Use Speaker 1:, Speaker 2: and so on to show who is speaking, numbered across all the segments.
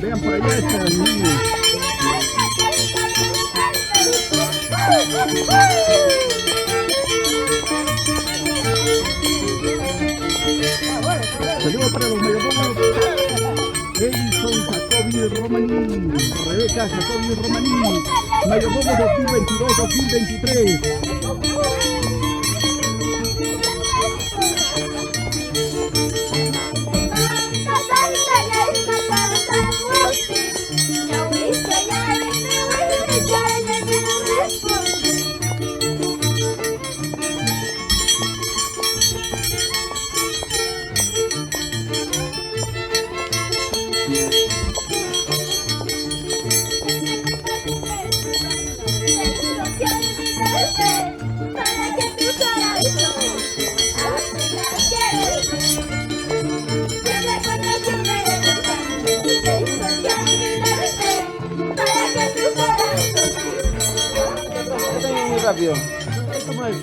Speaker 1: Vean por allá está el niño. Saludos para los mayordomos. Edison Jacobi Romaní, Rebeca Jacobi Romaní, mayordomo 2022-2023. Rápido. ¿Cómo es?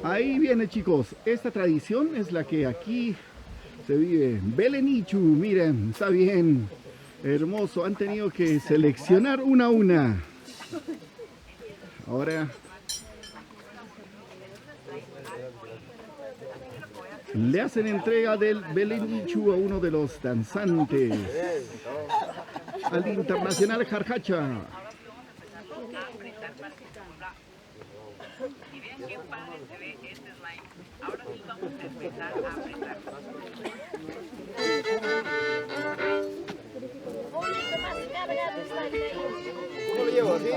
Speaker 1: Ahí viene, chicos, esta tradición es la que aquí se vive. Belenichu, miren, está bien, hermoso, han tenido que seleccionar una a una. Ahora le hacen entrega del Belenichu a uno de los danzantes, al internacional Jarjacha.
Speaker 2: ¿Cómo lo llevo? ¿Sí?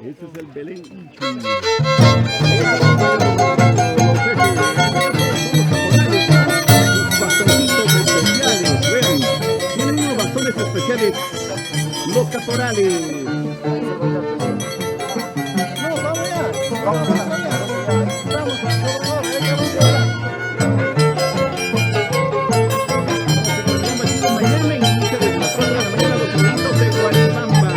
Speaker 1: Este es el Belén Ichu. Los bastoncitos especiales, vean, tienen unos bastones especiales, los caporales.
Speaker 2: No, vamos ya. Vamos allá.
Speaker 1: Mañana inicia desde las 4 de la mañana los eventos de Guaribamba.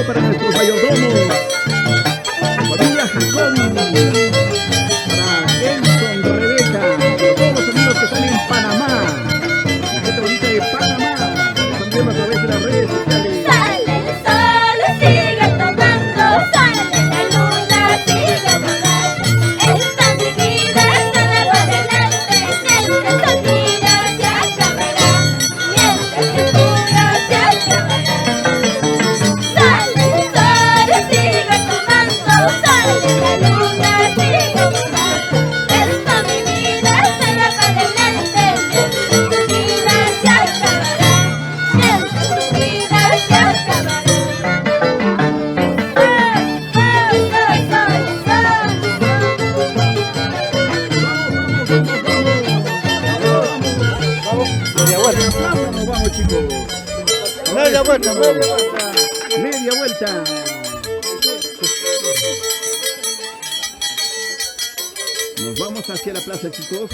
Speaker 1: Para nuestros mayordomos, familia Jacobi, para Enson, Rebeca, para todos los amigos que están en Panamá, la gente bonita de Panamá, están viendo a través de las redes sociales.
Speaker 3: Sale el sol, sigue tomando, sale la luna, sigue volando. Esta mi vida sale para adelante, mientras el día se acabará, mientras el día se acabará. Sale el sol, sigue tomando, sale la luna, sigue volando. Esta mi vida sale para adelante, mientras tu vida se acabará, mientras tu vida se acabará.
Speaker 2: Media vuelta.
Speaker 1: Vamos, vamos chicos.
Speaker 2: Media vuelta.
Speaker 1: Media vuelta. Nos vamos hacia la plaza, chicos.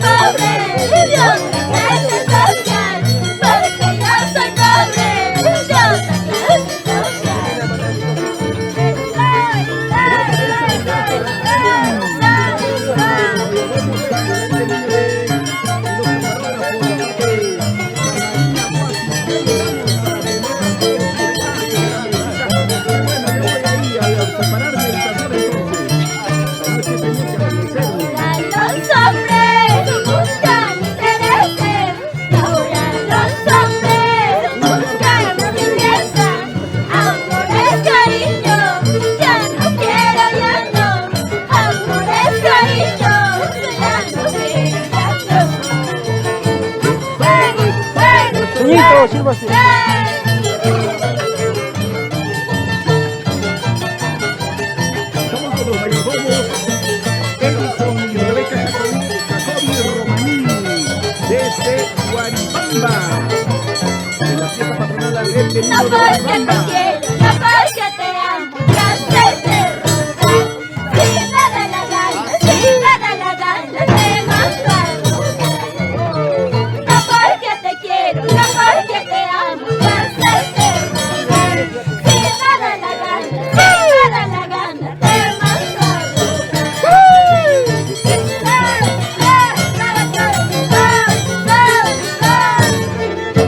Speaker 3: pobre, yo otra clase social, porque yo soy pobre, yo otra clase social. Los hombres buscan intereses, ahora los hombres buscan riqueza, amores, cariño, ya no quiero, ya no, amores, cariño, ya no quiero, ya no.
Speaker 2: Señorito, sírvase.
Speaker 1: Estamos con los mayordomos Edison y Rebeca Jacobi Romaní desde Guaribamba, de la fiesta patronal del
Speaker 3: No
Speaker 1: Benito de
Speaker 3: porque te
Speaker 1: Guaribamba.
Speaker 3: quiero, no porque te amo, ya hacerte rogar. Si me da la gana, si me da la gana, te mando a rogar. No porque te quiero, no porque te amo, ya hacerte rogar. Si me da la gana, si me da la gana, te mando a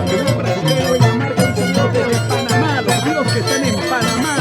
Speaker 1: Saludos para José de Buena Marca, un saludo desde Panamá, los amigos que están en Panamá.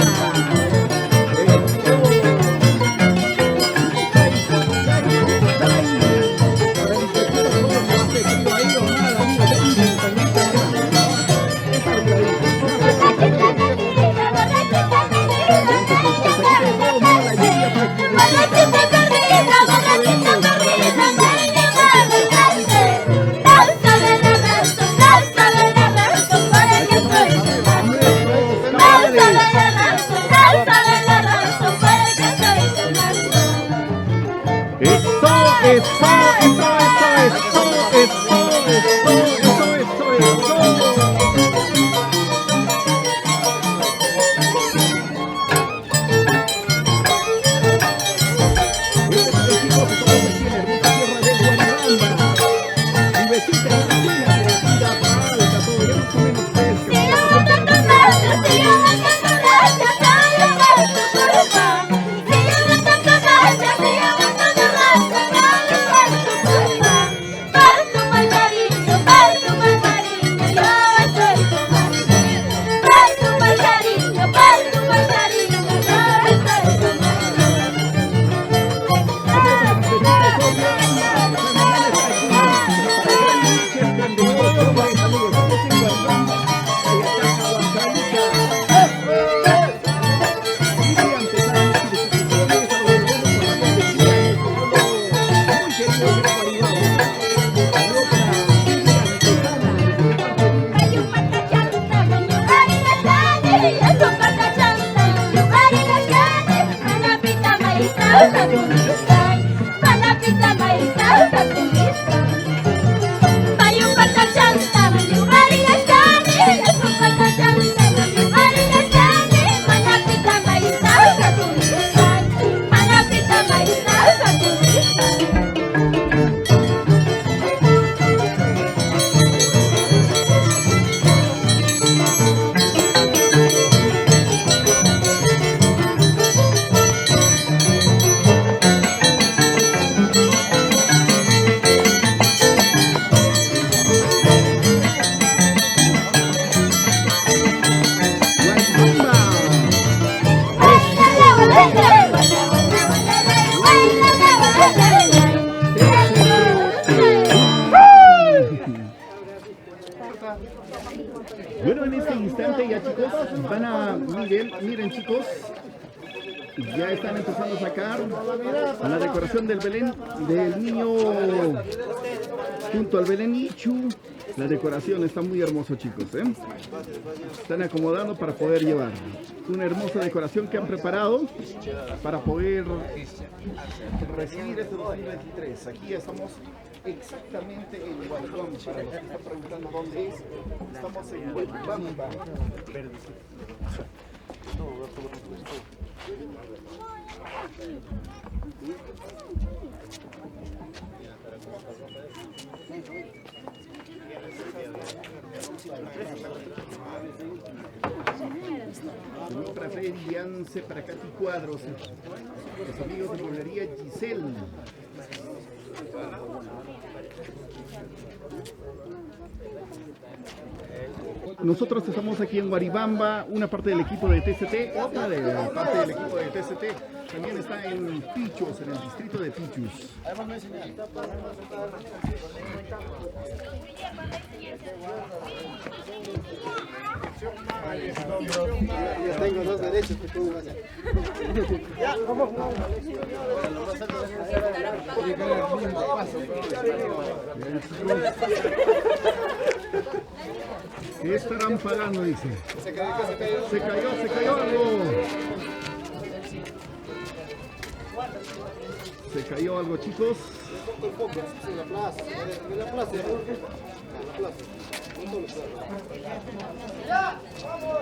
Speaker 1: Bueno, en este instante ya, chicos, van a, miren chicos, ya están empezando a sacar la decoración del Belén, del niño junto al Belén Ichu. La decoración está muy hermoso, chicos, Están acomodando para poder llevar una hermosa decoración que han preparado para poder recibir este 2023. Aquí estamos exactamente en Guaribamba. Para los que están preguntando dónde es, estamos en Guaribamba. Eliance para Katy Cuadros. Los amigos de Mueblería Giselle. Nosotros estamos aquí en Guaribamba, una parte del equipo de TCT, otra parte del equipo de TCT. También está en Pichos, en el distrito de Pichus.
Speaker 2: Ya tengo dos derechos que tú vas a hacer. Ya, vamos.
Speaker 1: ¿Qué estarán pagando? Dice. Se cayó algo. Se cayó algo, chicos.
Speaker 2: En la plaza. En la plaza. Ya, vamos.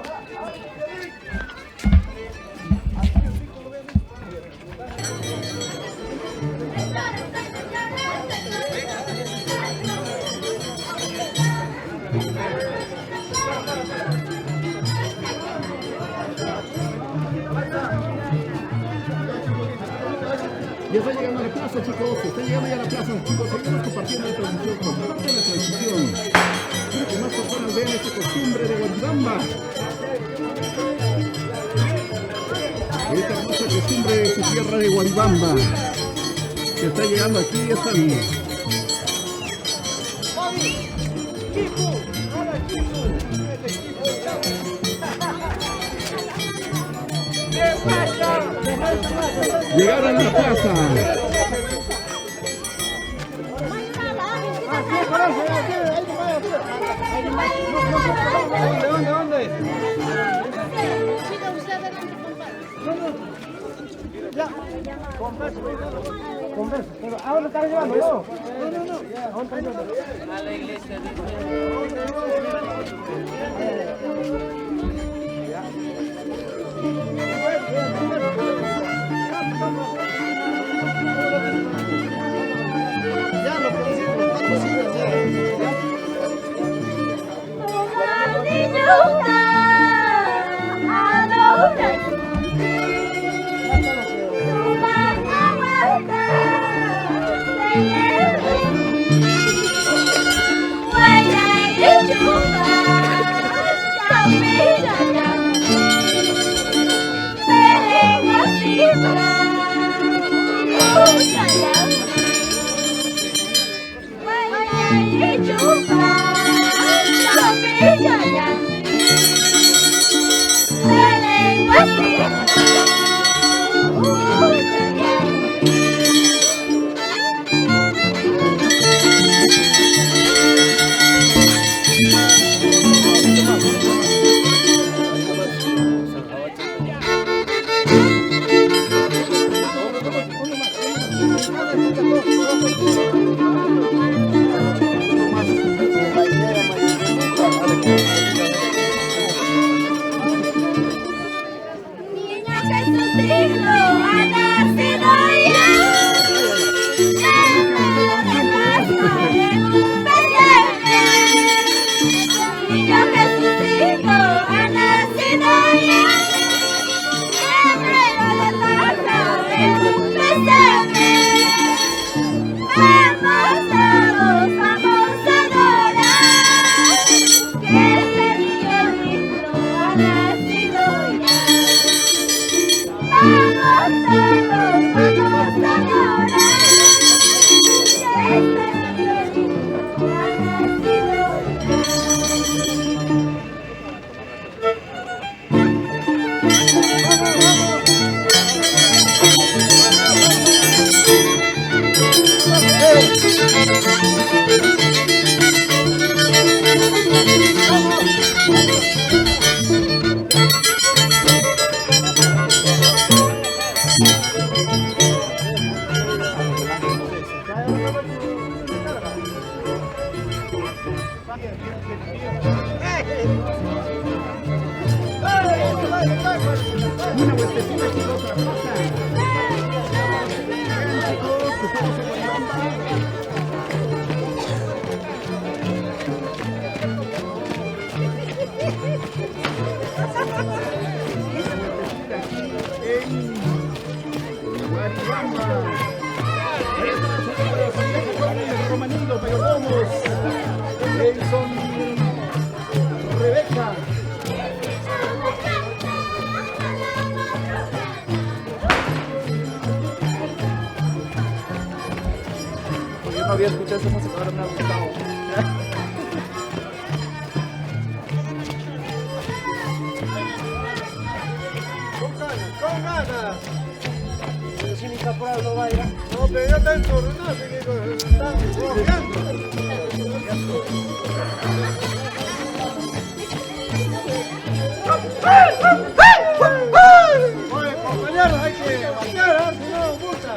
Speaker 1: Ya está llegando a la plaza, chicos. Está llegando ya a la plaza, chicos. Seguimos compartiendo la transmisión. Compartan la transmisión para que más personas vean esta costumbre de Guaribamba. Esta hermosa costumbre de su tierra de Guaribamba. Que está llegando aquí, están. Llegaron a la plaza.
Speaker 2: ¿Dónde? Ya. Converso. Pero ¿a dónde están llevando? No. ¿A dónde están llevando? A la iglesia. Ya lo pusimos,
Speaker 1: Una vueltecita, chicos, a la plaza. Vean, chicos, que estamos en Guaribamba.
Speaker 2: no había escuchado esa música, ahora me ha gustado.
Speaker 4: Con ganas.
Speaker 2: Pero si mi caporal no vaya.
Speaker 4: No, pero ya está entornado, están bloqueando. Oye, compañeros, hay que batear, si no, multa.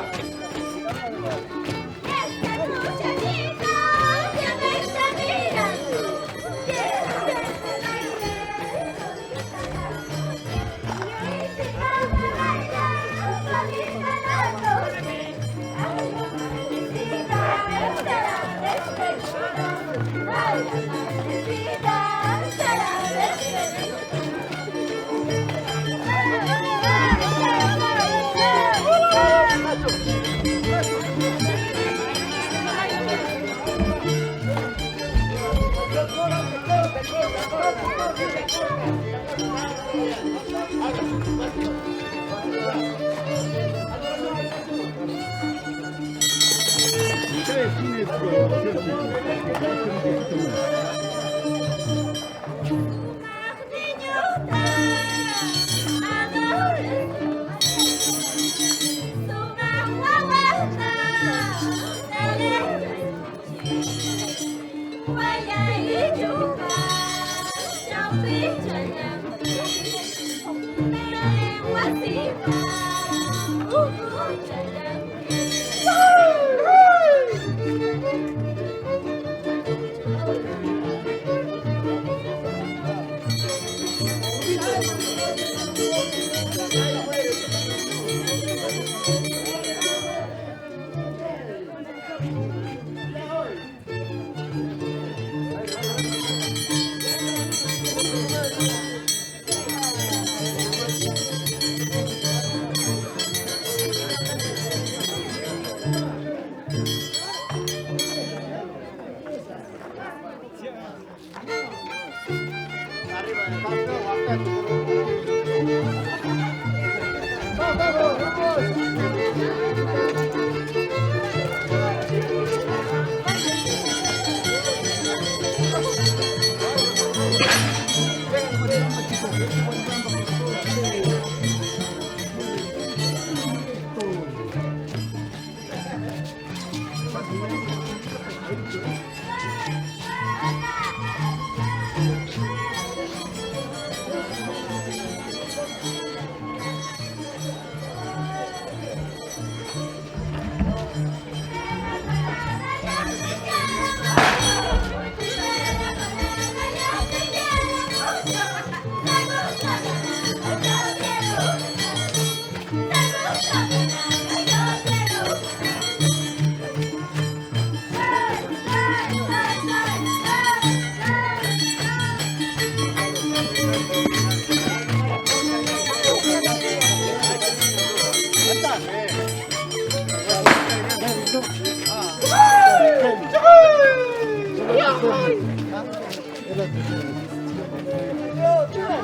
Speaker 1: Ustedes tienen su colaboración, chicos.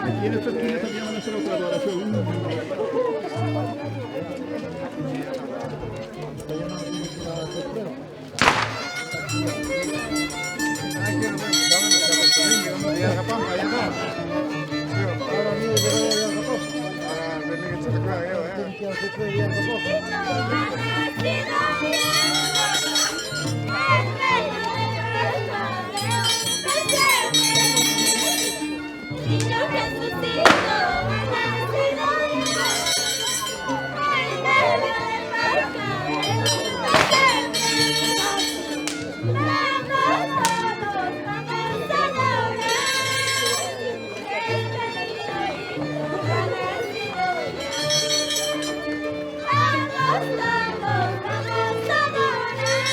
Speaker 1: Aquí en esta esquina también van a hacer otra adoración.
Speaker 3: Vamos, vamos, vamos a adorar.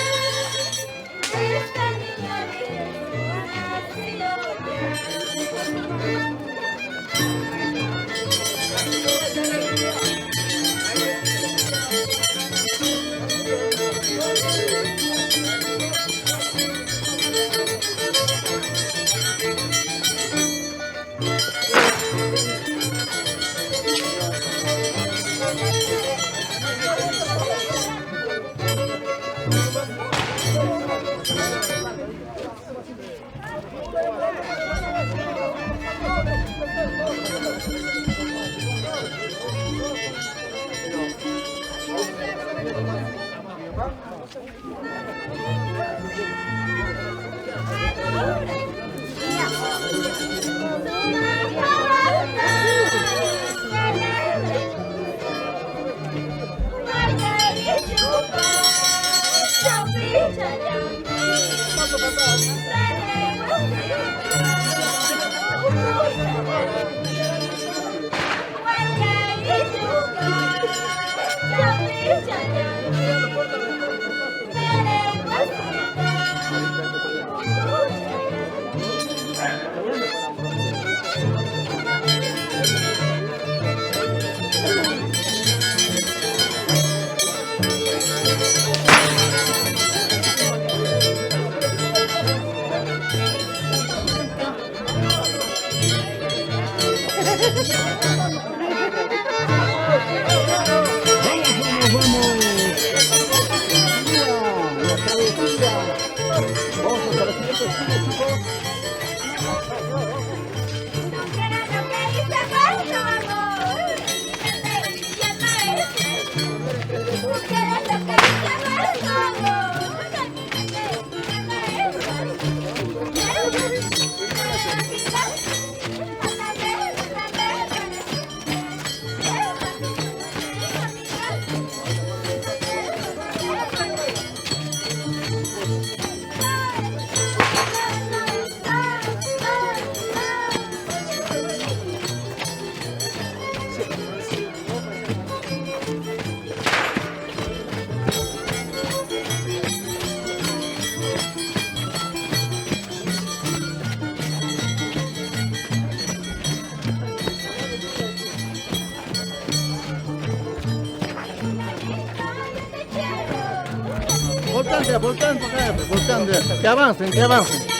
Speaker 4: Volcán, que avancen, que avancen.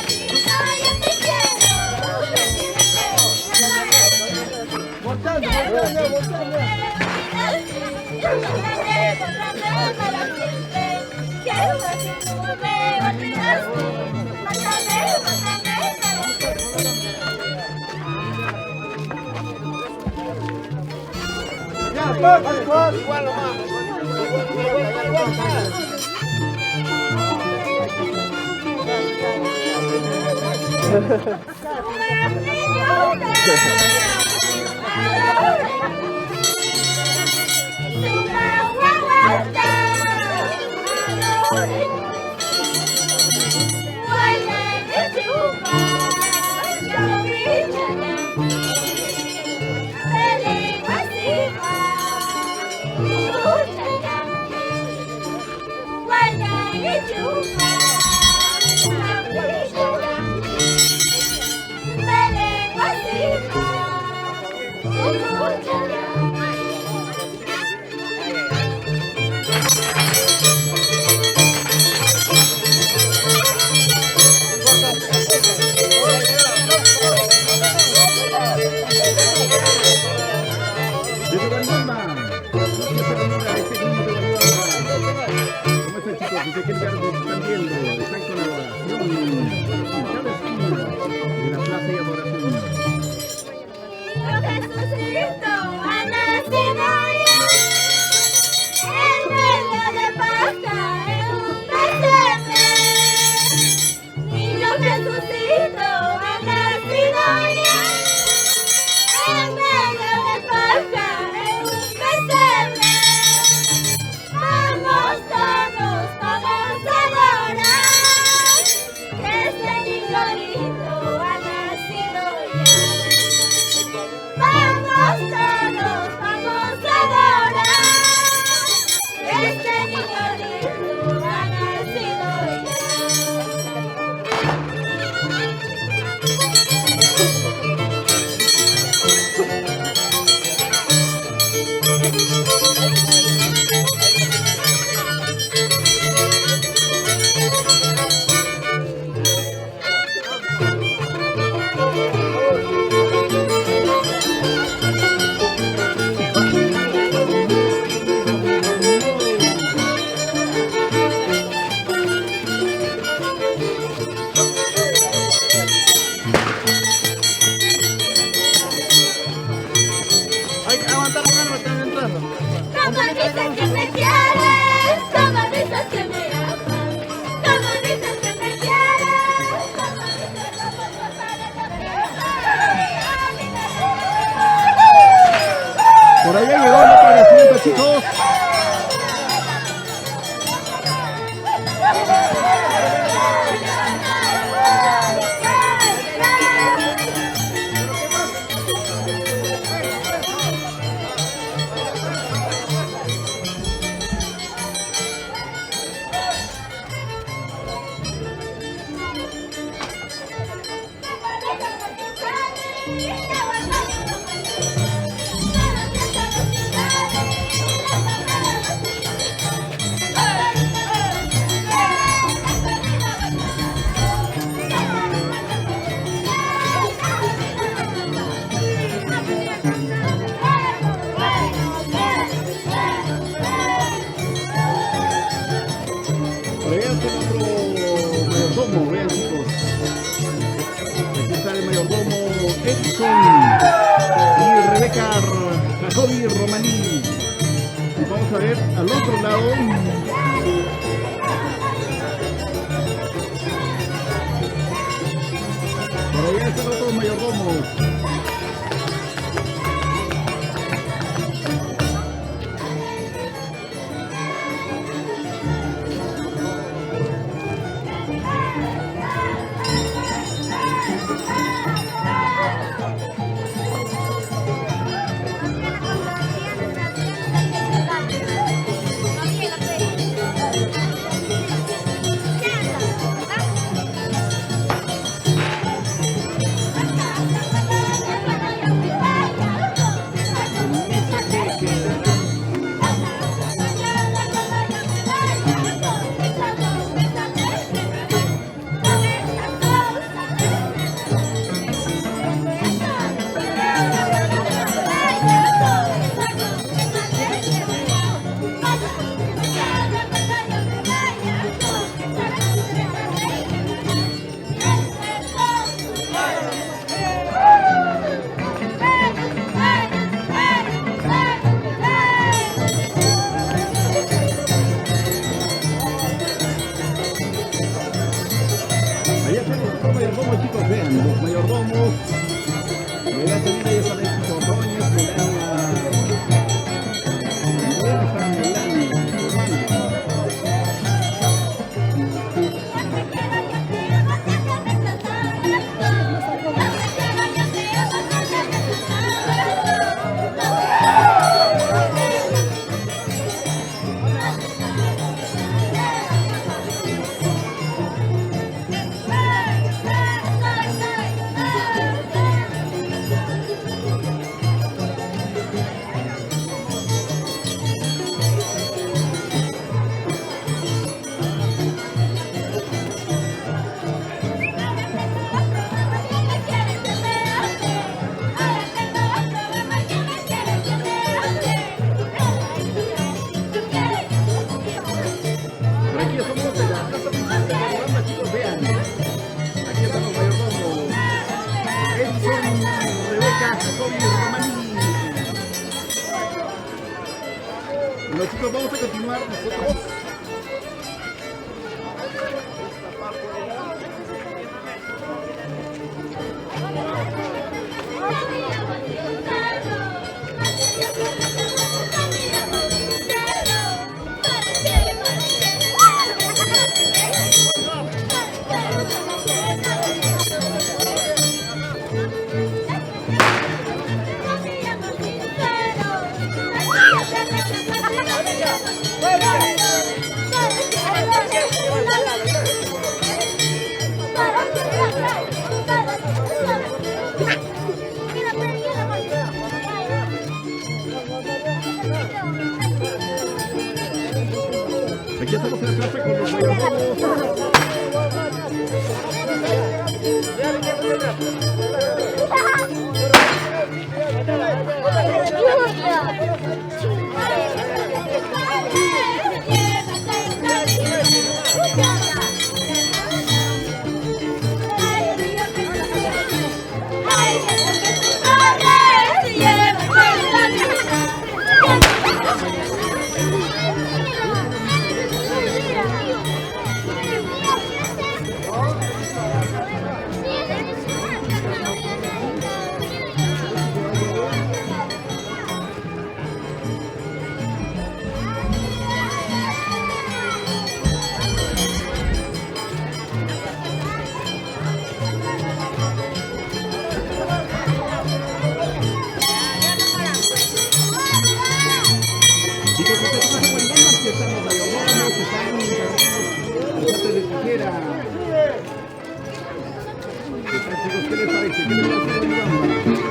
Speaker 4: Igual nomás.
Speaker 1: Por allá está otro mayordomo, vean chicos. Aquí está el mayordomo Edson y Rebeca Jacobi Romaní. Y vamos a ver al otro lado. Por allá están otros mayordomos. Allá están los otros mayordomos, chicos, vean, los mayordomos. Vean también ahí están estos Ordóñez, Melania. Vean, está Melania, su hermana. Por aquí estamos en la plaza principal de Cochabamba, chicos, vean. Aquí están los mayordomos. Edson, Rebeca, Jacobi Romaní. Bueno chicos, vamos a continuar nosotros. Aquí estamos en la plaza con los mayordomos. ¿Qué les parece? ¿Qué les parece?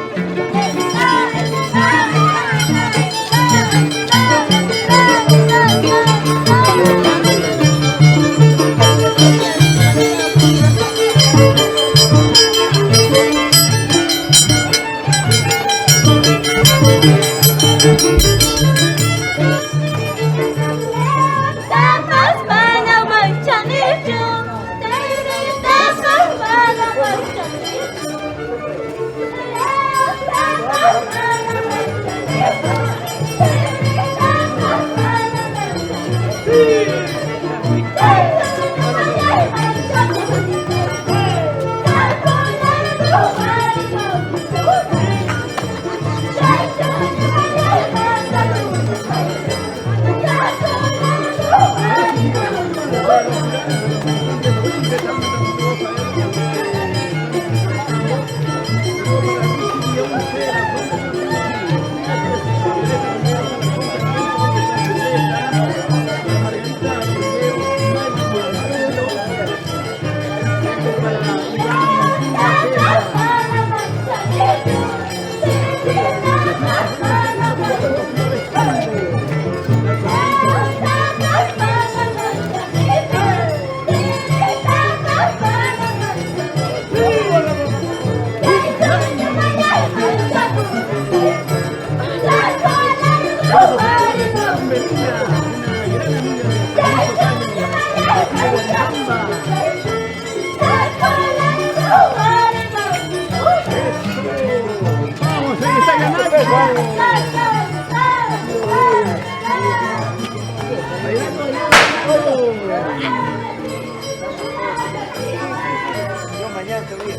Speaker 1: Ahí vengo yo.
Speaker 2: Yo mañana te voy.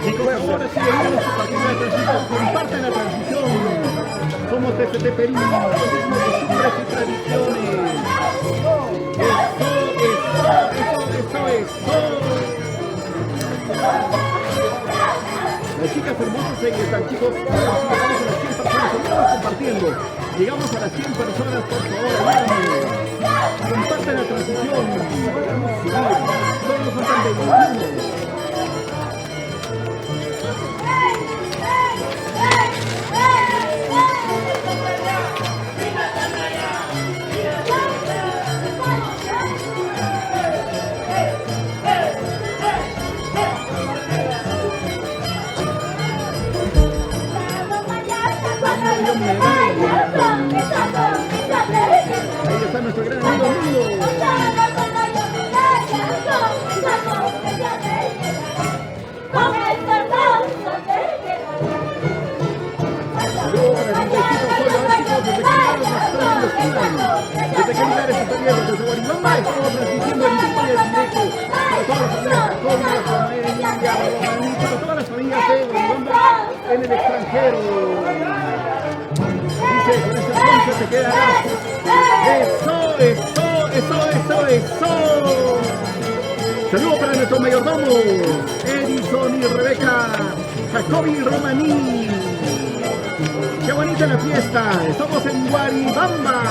Speaker 1: Chicos, ahora sí venimos a partir de la transmisión. Compartan la transmisión. Somos TCT Perú, costumbres y tradiciones. Eso. Las chicas hermosas ahí están, chicos. Llegamos a las 100 personas, estamos compartiendo. Llegamos a las 100 personas, por favor, ayúdenme. Compartan la transmisión. Vamos a subir. Solo nos faltan 21. Ahí está nuestro gran amigo Mundo. Saludos para el Viejito Solo, a ver chicos, desde qué lugares nos están viendo. Desde qué lugares están viendo, desde Guarimamba estamos transmitiendo en vivo y en directo para todas las familias católicas, para todas las familias de Guarimamba en el extranjero. Dice, con esa concha te quedarás. Eso. Saludos para nuestros mayordomos, Edison y Rebeca, Jacobi y Romaní. ¡Qué bonita la fiesta! ¡Estamos en Guaribamba!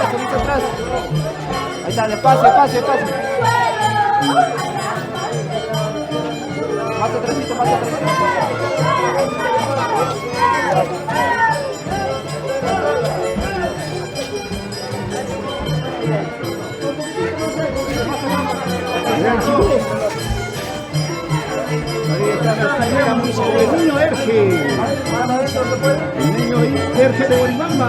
Speaker 2: Ahorita atrás. Ahí está, despacio. Más atrásito.
Speaker 1: Vean chicos, ahí está la señora, el niño Erge. El niño Erge de Guaribamba.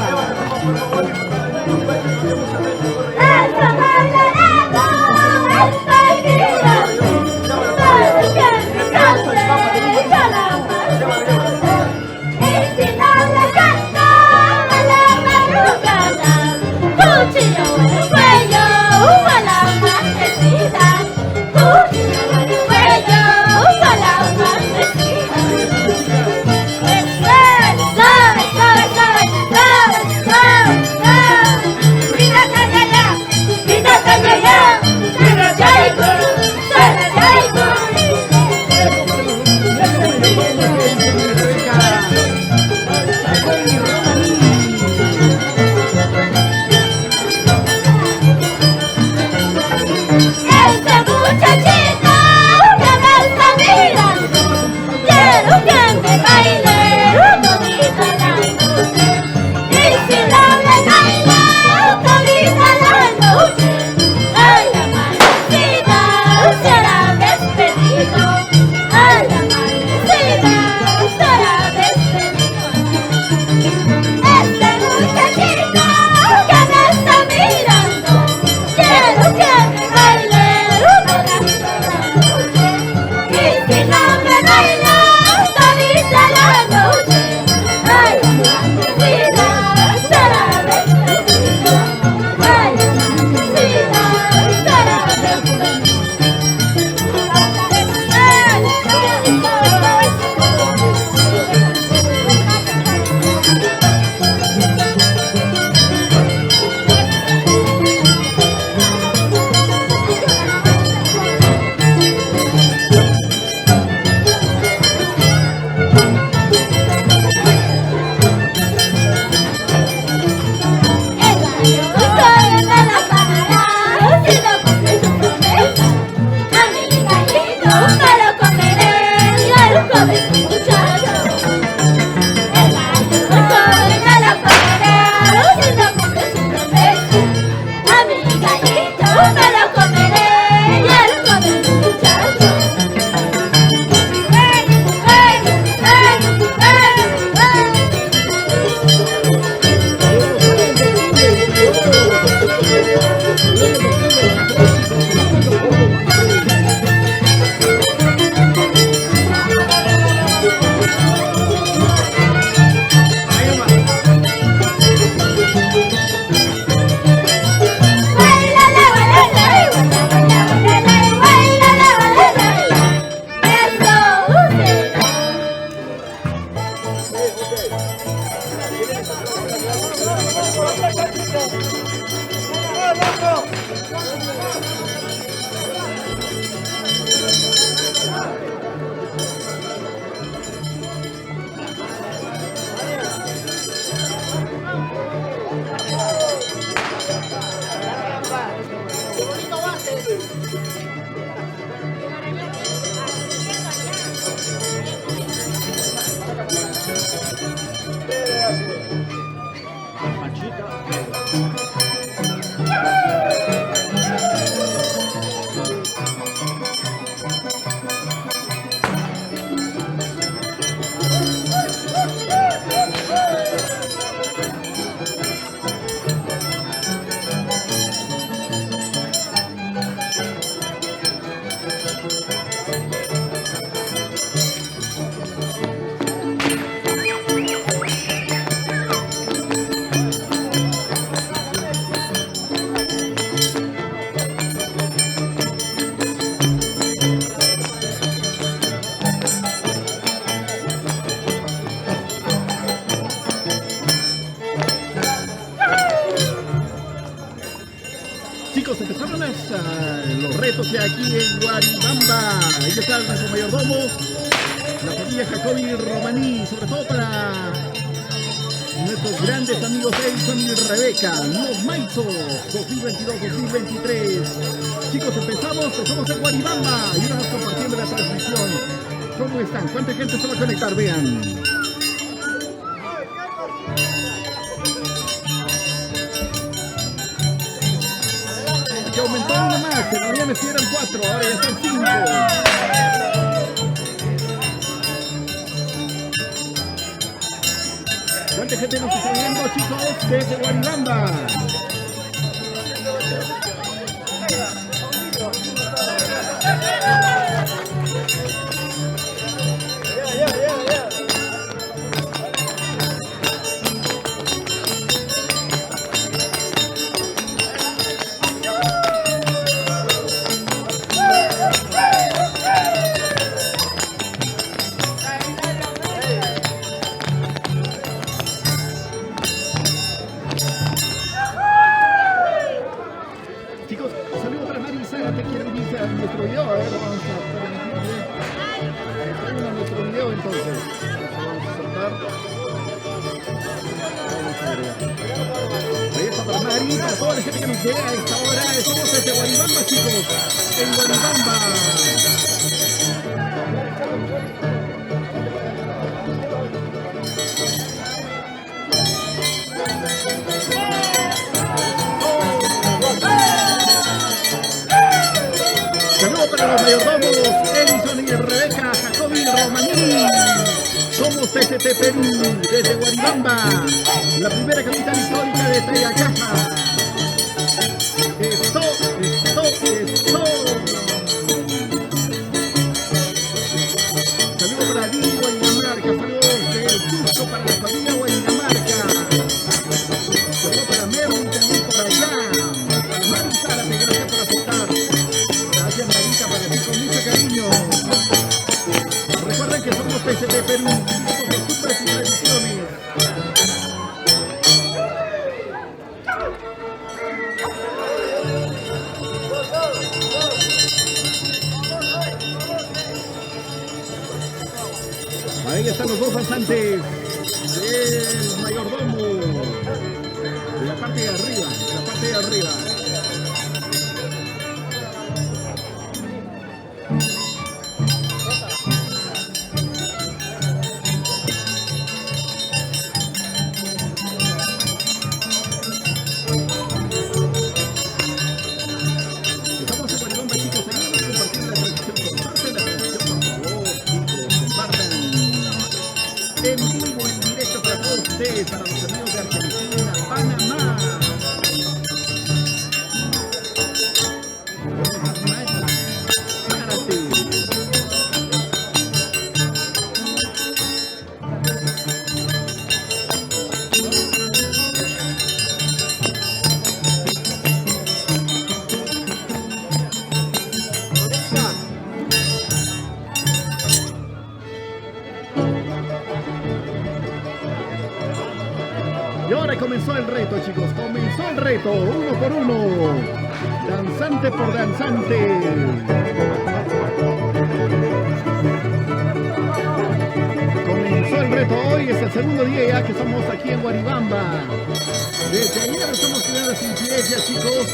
Speaker 1: Guaribamba. Ahí está nuestro mayordomo, la familia Jacobi Romaní, sobre todo para nuestros grandes amigos Edison y Rebeca, los Maizos 2022-2023. Chicos, empezamos en Guaribamba. Ayúdanos compartiendo la transmisión. ¿Cómo están? ¿Cuánta gente se va a conectar? Vean. Que aumentó uno más, que no me eran 4, ahora ya están 5. ¿Cuánta gente nos está viendo, chicos, desde Guaribamba? TCT Perú, desde Guaribamba, la primera capital histórica de Estrella Caja. Eso. Saludos para Dini Guaynamarca, saludos del Cusco para la familia Guaynamarca. Saludos para Mervin también por allá. Para Mari Zárate, gracias por aceptar. Gracias Marita, para ti con mucho cariño. Recuerden que somos TCT Perú. Ahí están los dos danzantes del mayordomo. De la parte de arriba, para los amigos de Argentina, Panamá. Y ahora comenzó el reto, chicos, comenzó el reto, uno por uno, danzante por danzante. Comenzó el reto hoy, es el segundo día ya que estamos aquí en Guaribamba. Desde ayer estamos creando las incidencias, chicos.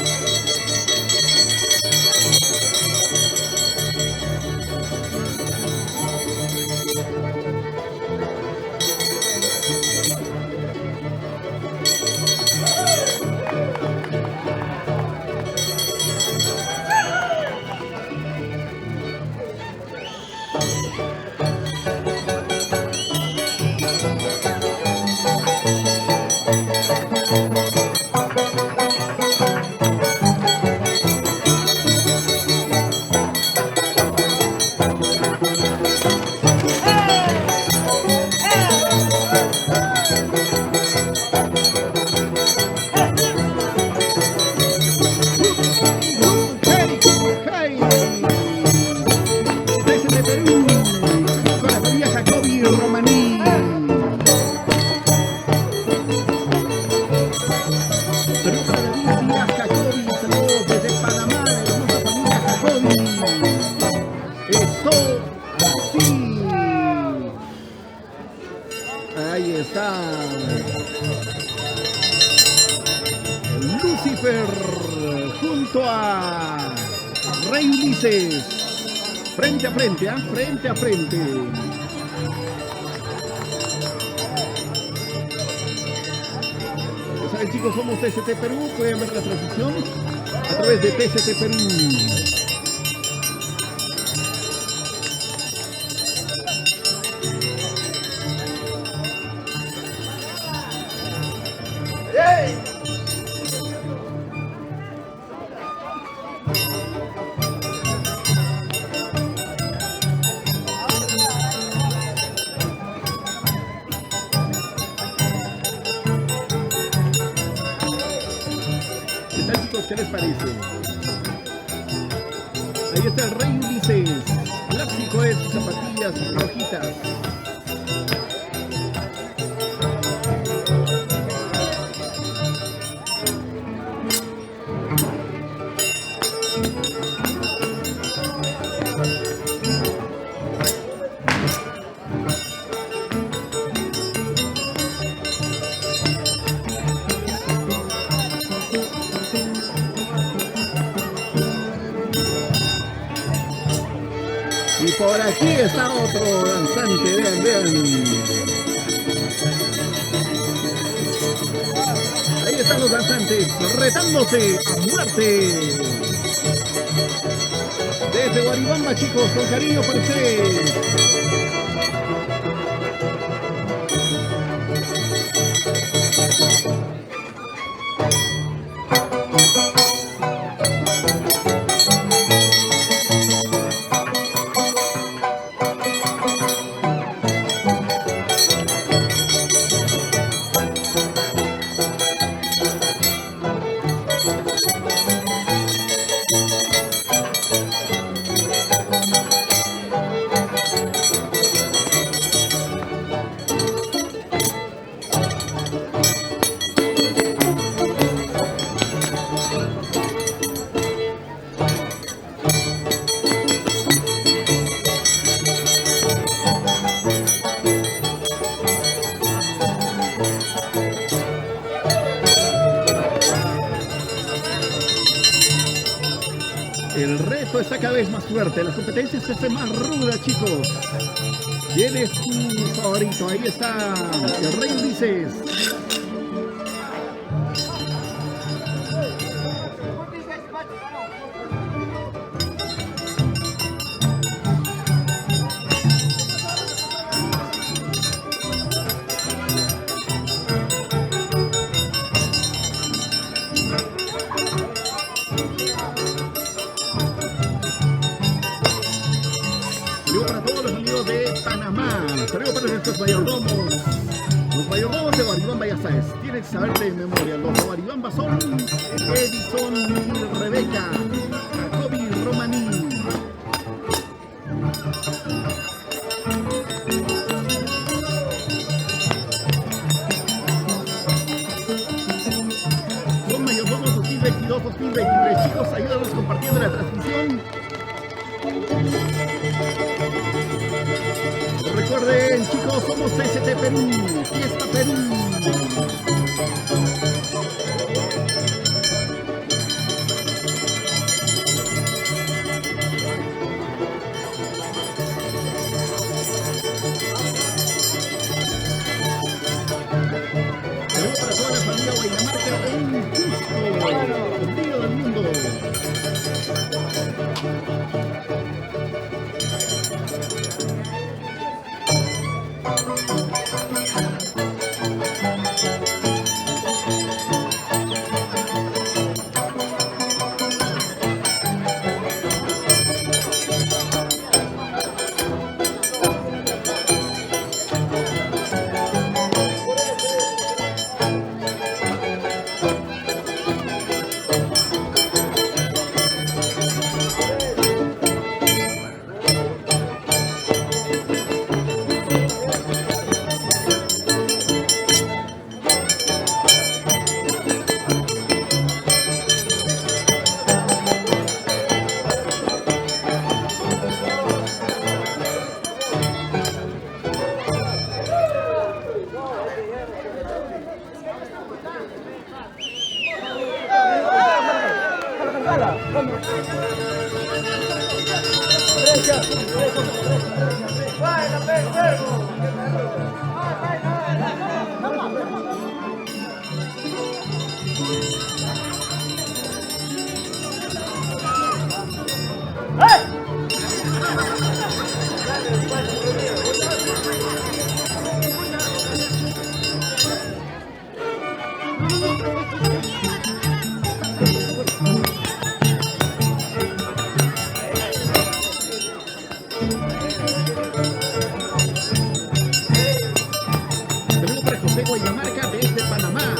Speaker 1: Saludos para Jacobi, saludos desde Panamá, la hermosa familia Jacobi. Eso, así. Ahí está. Lucifer junto a Rey Ulises. Frente a frente, frente a frente. Ya saben, chicos, somos TCT Perú. Pueden ver la transmisión a través de TCT Perú. ¿Qué les parece? Ahí está el Rey Ulises. Clásico es sus zapatillas rojitas. Y por aquí está otro danzante, vean, vean. Ahí están los danzantes, retándose a muerte. Desde Guaribamba, chicos, con cariño para ustedes. El reto está cada vez más fuerte, la competencia se hace más ruda, chicos. ¿Quién es tu favorito? Ahí está el Rey Ulises. Saludo para todos los amigos de Panamá. Saludo para nuestros mayordomos. Los mayordomos de Guaribamba, ya sabes, tienen que saber de memoria. Los de Guaribamba son Edison y Rebeca, Jacobi y Romaní. Son mayordomos 2022-2023. Chicos, ayúdanos compartiendo la transmisión. Recuerden, chicos, somos TCT Perú, Fiesta Perú. Saludos para toda la familia Guayamarca en Cusco, ombligo del mundo. Saludos para José Guayamarca desde Panamá.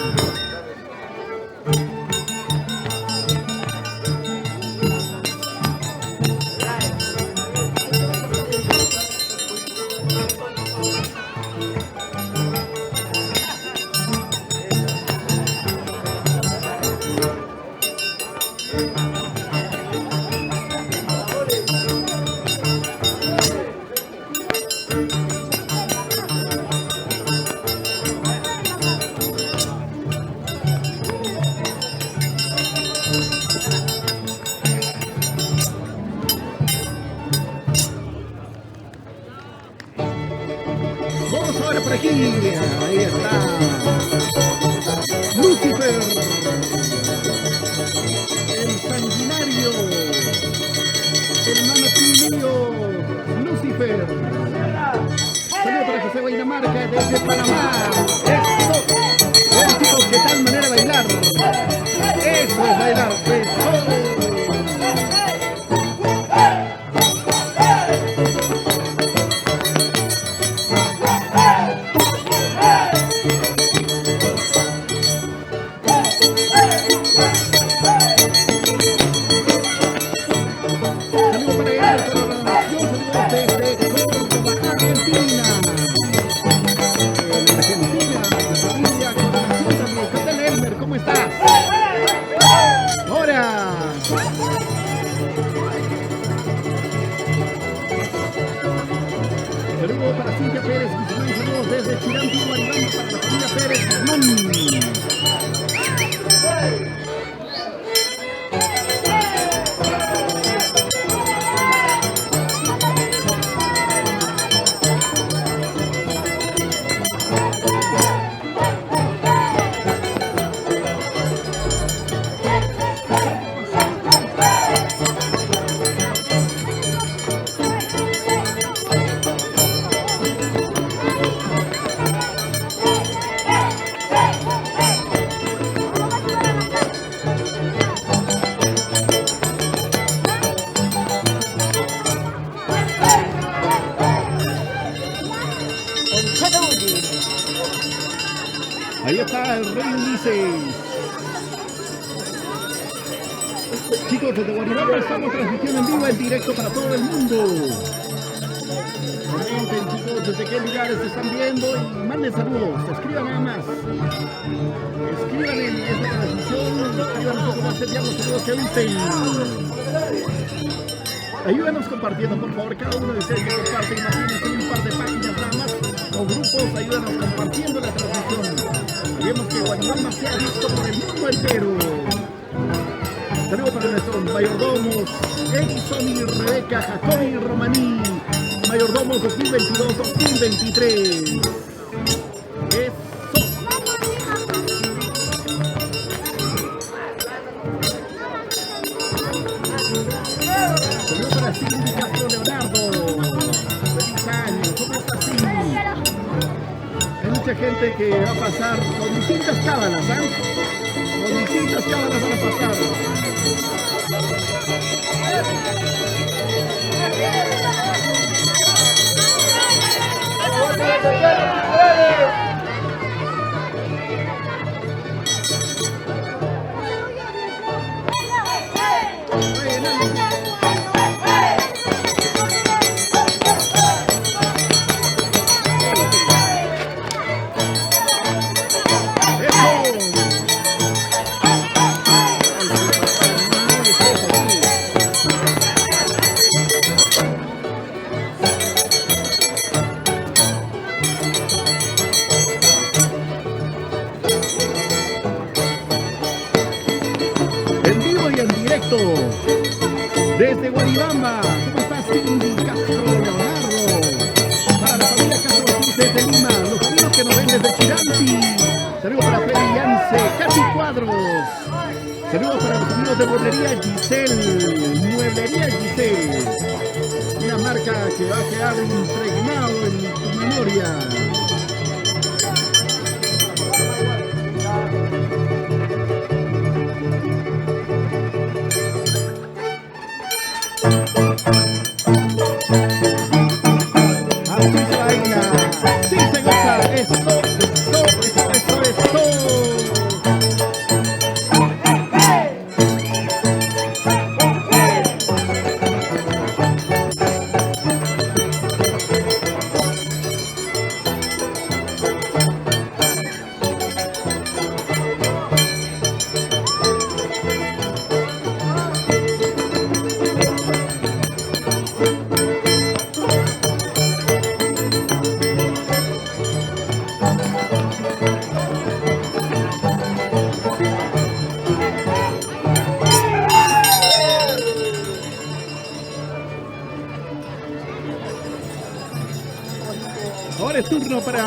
Speaker 1: Vamos ahora por aquí. Ahí está. Lucifer. El sanguinario. Hermano mío. Lucifer. Saludos para José Guayamarca desde Panamá. Eso. Ven chicos, ¿qué tal manera de bailar? Eso es bailar. Eso. Saludos para ella, toda la nación, saludos desde Córdoba, Argentina. En Argentina, familia, con la nación también. ¿Qué tal, Elmer? ¿Cómo estás? ¡Ahora! Saludos para Cintia Pérez, Guzmán, saludos desde Chirampi, Guaribamba, para la familia Pérez Guzmán. Ahí está el Rey Ulises. Chicos, desde Guaribamba estamos transmitiendo en vivo, en directo para todo el mundo. Comenten, chicos, desde qué lugares se están viendo y manden saludos. Escriban nada más. Escriban en esta transmisión. Escriban un poco más allá los saludos que dicen. Ayúdanos compartiendo, por favor. Cada uno de ustedes que comparte, imagínense un par de páginas nada más o grupos. Ayúdanos compartiendo la transmisión. Queremos que Guaribamba sea visto por el mundo entero. Saludos para nuestros mayordomos Edison y Rebeca Jacobi Romaní. Mayordomos 2022-2023. Eso. Saludos para Cindy Castro Leonardo. Feliz año. ¿Cómo está Cindy? Hay mucha gente que va a pasar con distintas cábalas, ¿eh? Con distintas cábalas van a pasar. En vivo y en directo desde Guaribamba. ¿Cómo estás, Cindy Castro? de mueblería Giselle. Mueblería Giselle. Una marca que va a quedar impregnado en tu memoria. Así se baila, así se goza. Eso, eso, eso, eso, eso. Ahora es turno para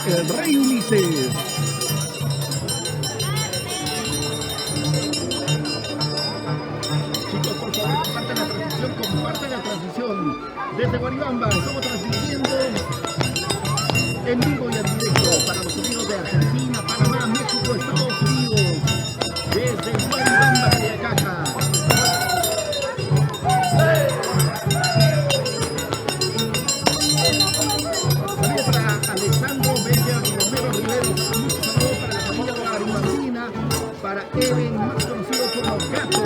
Speaker 1: el Rey Ulises. Chicos, por favor, compartan la transmisión. Desde Guaribamba estamos transmitiendo en vivo y en directo para los amigos de Argentina, Panamá, México, Estados Unidos. Desde Guaribamba, Cajamarca. Saludos para Alessandro Bella Romero Rivero, un saludo para la familia Guaribambina, para Eben, más conocido como Gato.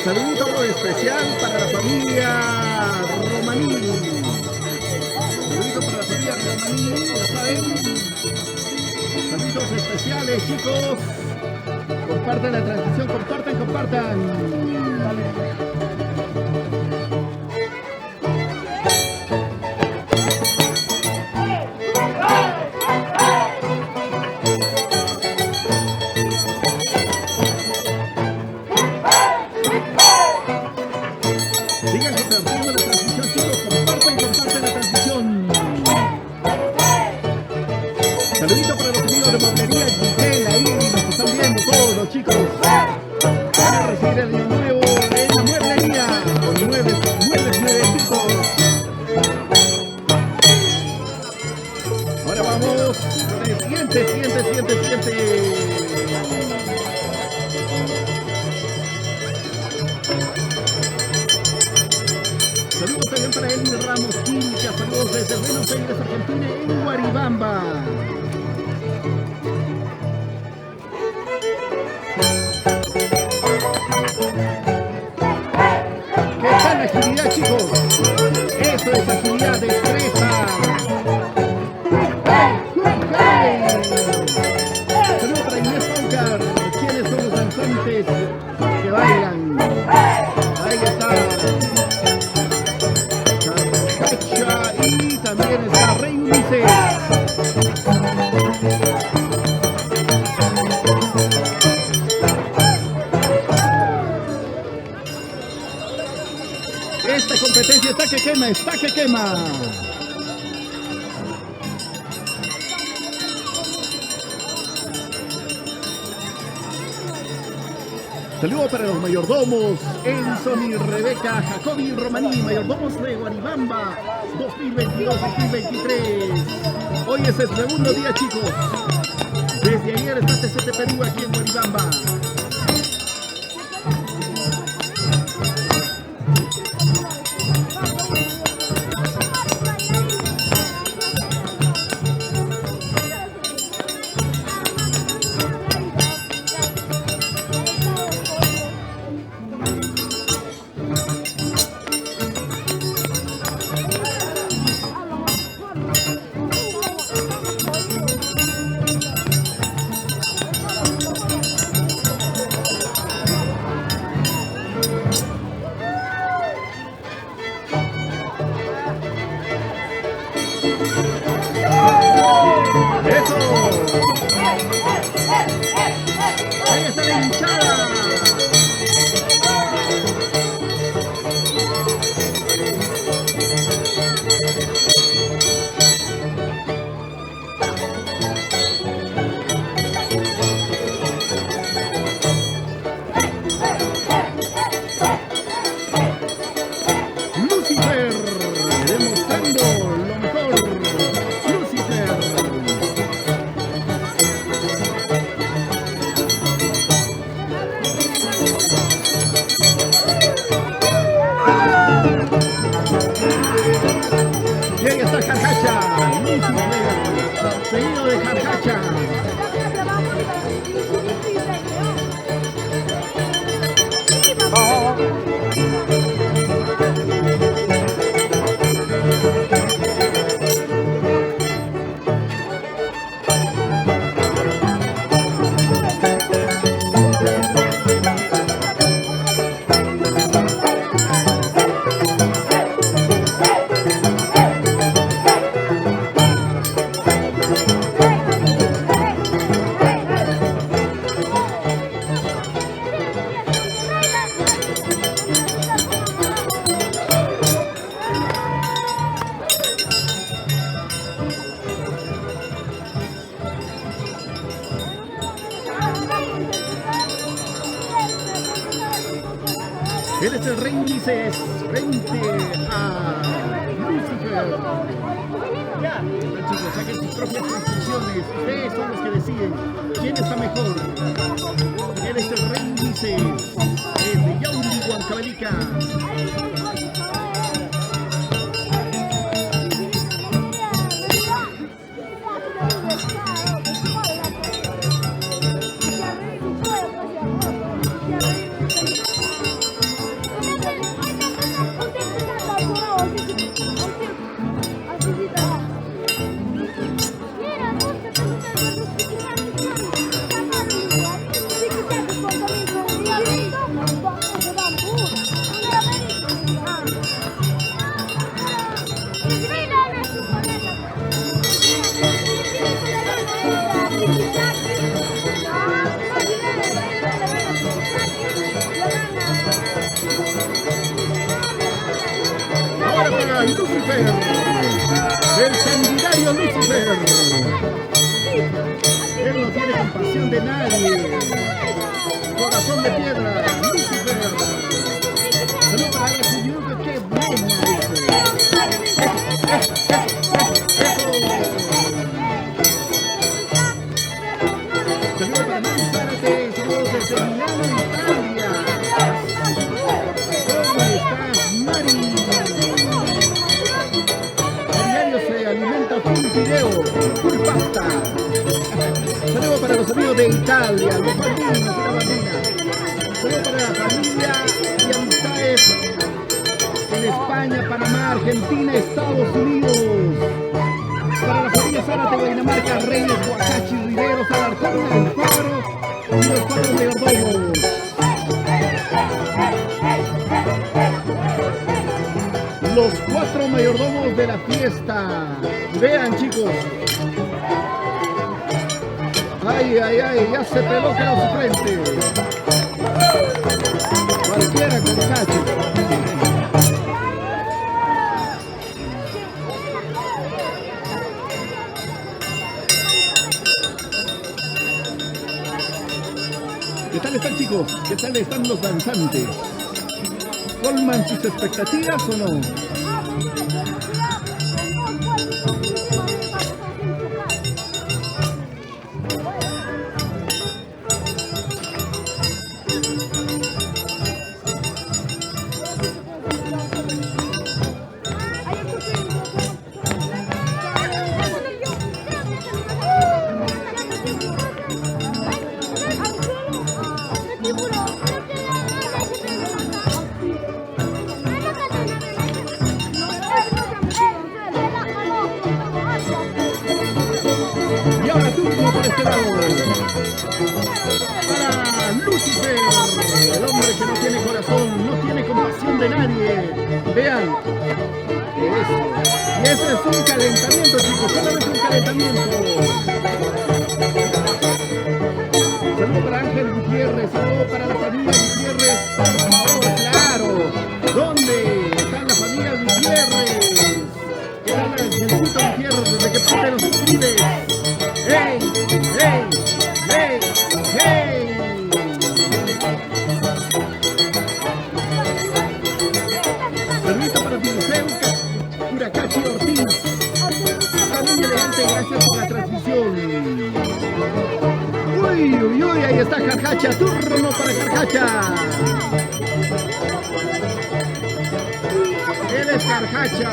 Speaker 1: Saludito especial para la familia Romaní. Saludito para la familia Romaní, ya saben. Saludos especiales, chicos. Compartan la transmisión, compartan. Sigan compartiendo la transmisión, chicos. Compartan la transmisión. Saludito para los amigos de Mueblería Giselle, ahí nos están viendo todos los chicos. Van a recibir el año nuevo en la mueblería con muebles nuevecitos. Ahora vamos con el siguiente. Saludos también para Eli Ramos Quincha, saludos desde Buenos Aires, Argentina, en Guaribamba. ¿Qué tal agilidad, chicos? Eso es agilidad, destreza. Saludos para Inés Paucar. ¿Quiénes son los danzantes que bailan? Ahí está. Y también está Rey Ulises. Esta competencia está que quema. Saludos para los mayordomos Enson y Rebeca Jacobi Romaní, mayordomos de Guaribamba 2022-2023. Hoy es el segundo día, chicos. Desde ayer está TCT Perú aquí en Guaribamba. ¡Eso! ¡Ahí está la hinchada! seguido de Carcacha. Él es el Rey Ulises frente a Lucifer. Chicos, saquen sus propias conclusiones. Ustedes son los que deciden quién está mejor. Él es el Rey Ulises de Yauli, Huancavelica. Ahora para Lucifer, el sanguinario Lucifer. Él no tiene compasión de nadie. Corazón de piedra, Lucifer. Saludos para la señora, qué buena dice. Saludos para Mari Zárate, saludos desde Milano, Italia. ¿Cómo estás, Mari? A diario se alimenta full video, full pasta. Saludos para los amigos de Italia, los bardinos y la bardina. Saludos para la familia y amistades en España, Panamá, Argentina, Estados Unidos. Para la familia Zárate, Dinamarca, Reyes, Huacachi, Riveros, Alarcón, El Faro y los 4 mayordomos. Los 4 mayordomos de la fiesta. Vean, chicos. Ay, ay, ay, ya se peló que a su frente. Cualquiera con cacho. ¿Qué tal están, chicos? ¿Qué tal están los danzantes? ¿Colman sus expectativas o no? Y ahora turno por este lado para Lucifer, el hombre que no tiene corazón, no tiene compasión de nadie. Vean eso. Y ese es un calentamiento, chicos, solamente un calentamiento. Saludos para Ángel Gutiérrez, saludos para la familia Gutiérrez, por favor, claro. ¿Dónde está la familia Gutiérrez? ¿Qué tal Angelcito Gutiérrez desde que ponte nos escribes? ¡Hey! ¡Hey! ¡Hey! ¡Hey! Saludito para Pincel Curacachi Ortiz. Familia elegante, gracias por la transmisión. Uy, uy, uy, ahí está Carcacha, turno para Carcacha. Él es Carcacha.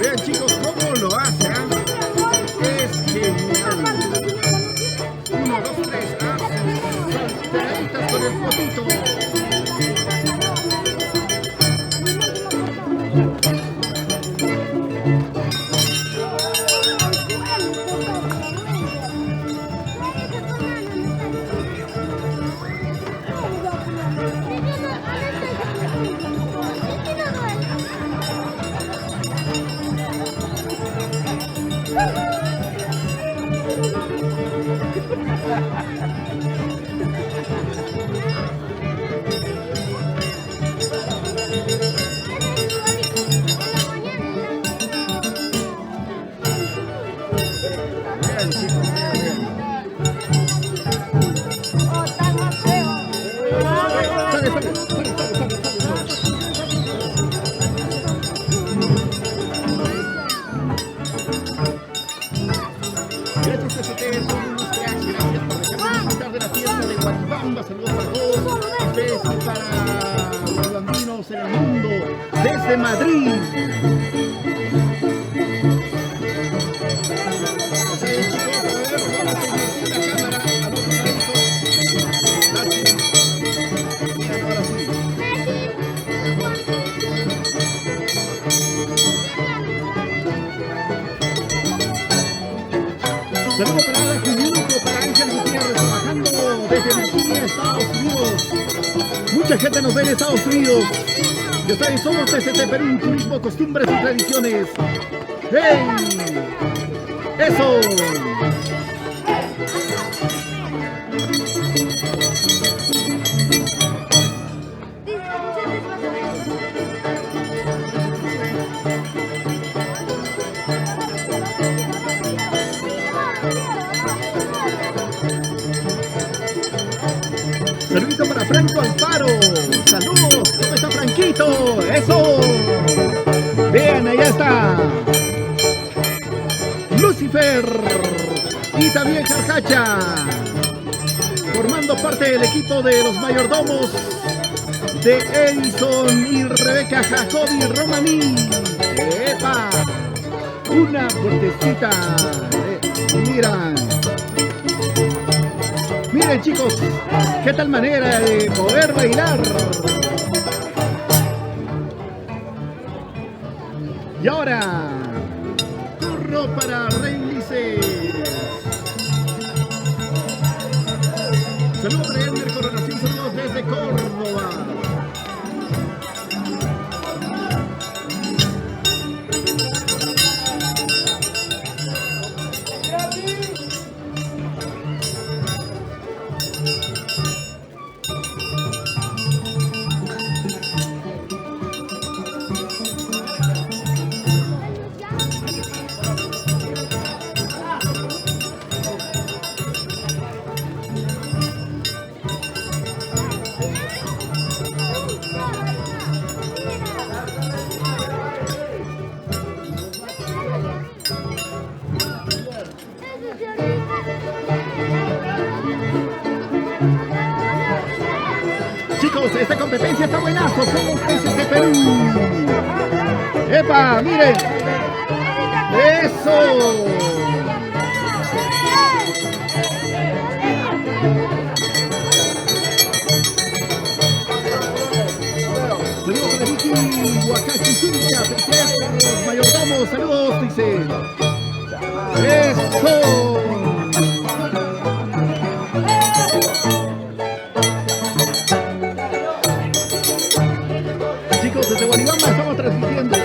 Speaker 1: Vean chicos cómo lo hace, ¿ah? Es genial. 1, 2, 3, saltaditas con el potito. Vean chicos, vean. Sale, sale, sale, sale, sale, sale. Gracias TCT, son unos cracks, gracias por dejarme disfrutar de la fiesta de Guaribamba. Saludos para todos ustedes y para los bambinos en el mundo desde Madrid. Saludos para Ada Juliuco, para Ángel Gutiérrez, trabajando desde Virginia, Estados Unidos. Mucha gente nos ve en Estados Unidos. Ya saben, somos TCT Perú, turismo, costumbres y tradiciones. ¡Hey! ¡Eso! Saludito para Franco Alfaro. Saludos. ¿Cómo está Franquito? ¡Eso! Vean, allá está Lucifer y también Jarjacha, formando parte del equipo de los mayordomos de Edison y Rebeca Jacobi Romaní. ¡Epa! Una fuertecita. Miren chicos, qué tal manera de poder bailar. Y ahora, turno para Reilices. Saludos para Elmer Coronación, saludos desde Córdoba. Chicos, esta competencia está buenazo. Somos TCT Perú. ¡Epa! ¡Miren! ¡Eso! Saludos para Vicky Huacachi Cintia. Felicidades por los mayordomos. Saludos, dice. ¡Eso! Chicos, desde Guaribamba estamos transmitiendo.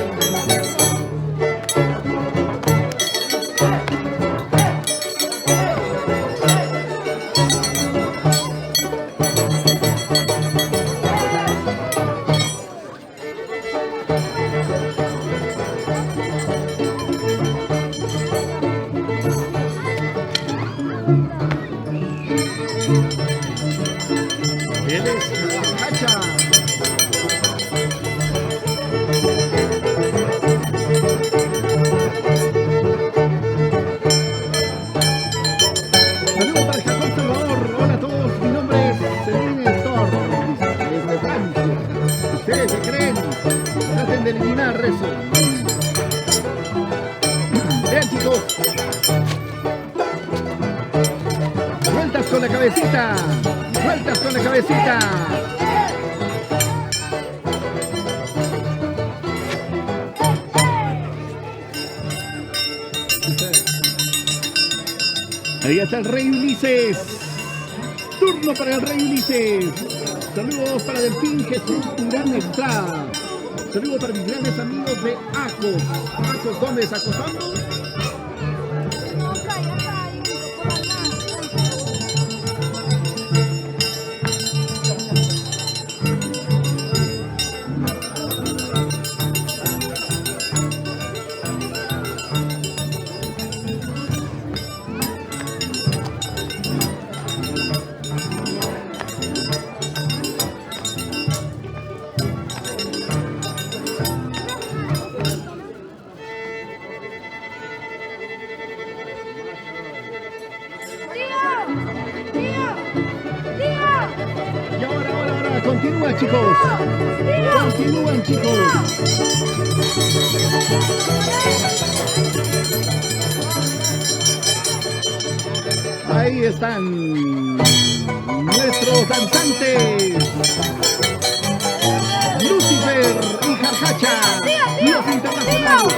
Speaker 1: Vean, chicos. Vueltas con la cabecita. Vueltas con la cabecita. Ahí está el Rey Ulises. Turno para el Rey Ulises. Saludos para Delfín Jesús Urán Estrada. Saludos para mis grandes amigos de Acos. Acos, ¿dónde es Acos? Y ahora, continúa, chicos. Continúan, chicos. Ahí están nuestros danzantes. Lucifer y Jarjacha. Los internacionales.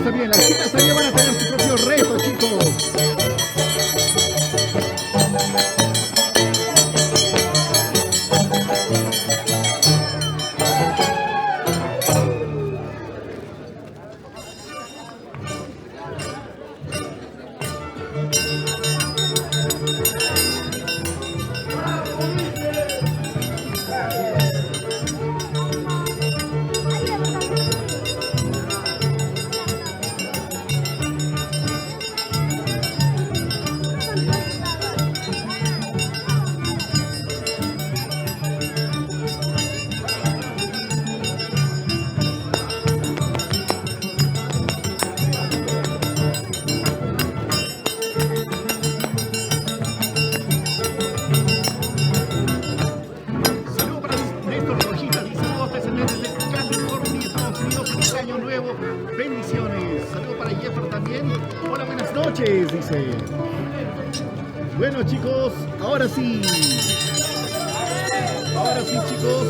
Speaker 1: También, las chicas también van a tener su propio reto, chicos. Dice. Bueno, chicos, ahora sí, chicos,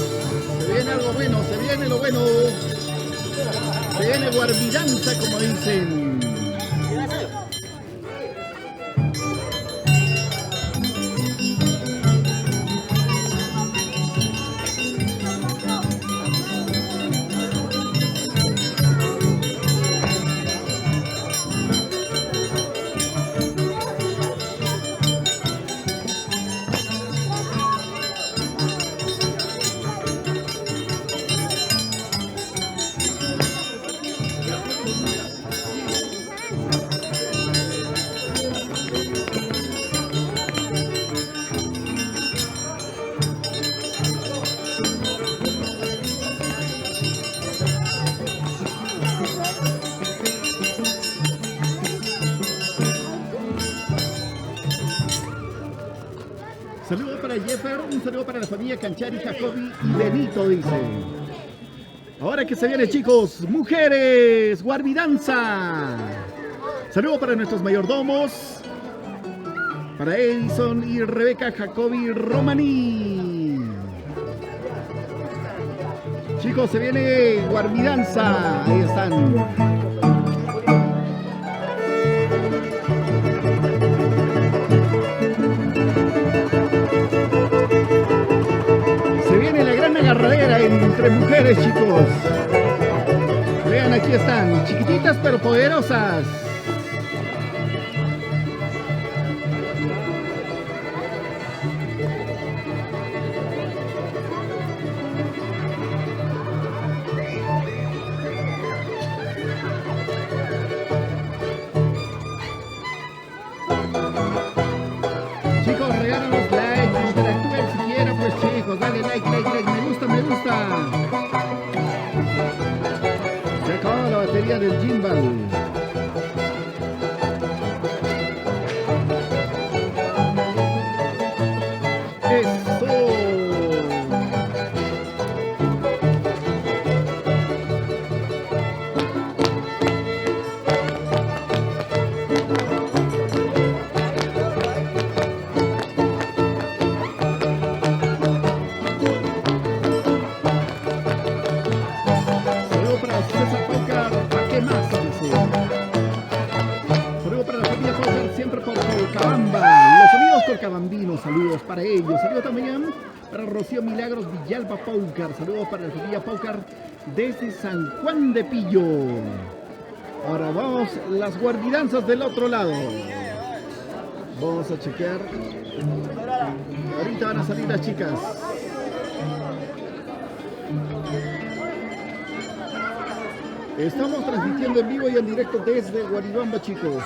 Speaker 1: se viene algo bueno, se viene lo bueno, se viene guarbidanza, como dicen. Saludo para Jeffer, un saludo para la familia Canchari, Jacobi y Benito, dice. Ahora que se viene, chicos, mujeres, guarbidanza. Saludo para nuestros mayordomos, para Edison y Rebeca Jacobi Romaní. Chicos, se viene guarbidanza, ahí están. Agarradera entre mujeres, chicos. Vean, aquí están, chiquititas pero poderosas. like, me gusta, me gusta. Se acabó la batería del gimbal. Eso. Saludo para César Paucar, ¿a qué más? Dice. Saludo para la familia Paucar, siempre por Colcabamba. Los amigos colcabambinos, saludos para ellos. Saludos también para Rocío Milagros Villalba Paucar. Saludos para la familia Paucar desde San Juan de Pillo. Ahora vamos las guardidanzas del otro lado. Vamos a chequear. Ahorita van a salir las chicas. Estamos transmitiendo en vivo y en directo desde Guaribamba, chicos.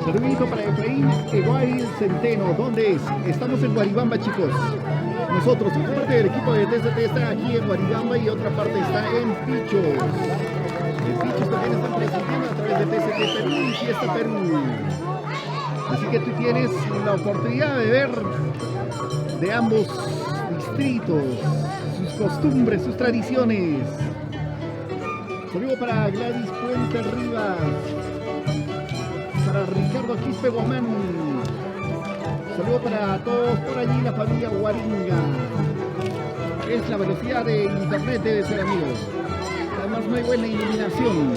Speaker 1: Saludito para Efraín Eguay Centeno. ¿Dónde es? Estamos en Guaribamba, chicos. Nosotros, una parte del equipo de TCT está aquí en Guaribamba y otra parte está en Pichos. En Pichos también están transmitiendo a través de TCT Perú y Fiesta Perú. Así que tú tienes la oportunidad de ver de ambos distritos, sus costumbres, sus tradiciones. Saludo para Gladys Puente Rivas. Para Ricardo Quispe Guamán. Saludo para todos por allí, la familia Guaringa. Es la velocidad de internet, debe ser, amigos. Además no hay buena iluminación.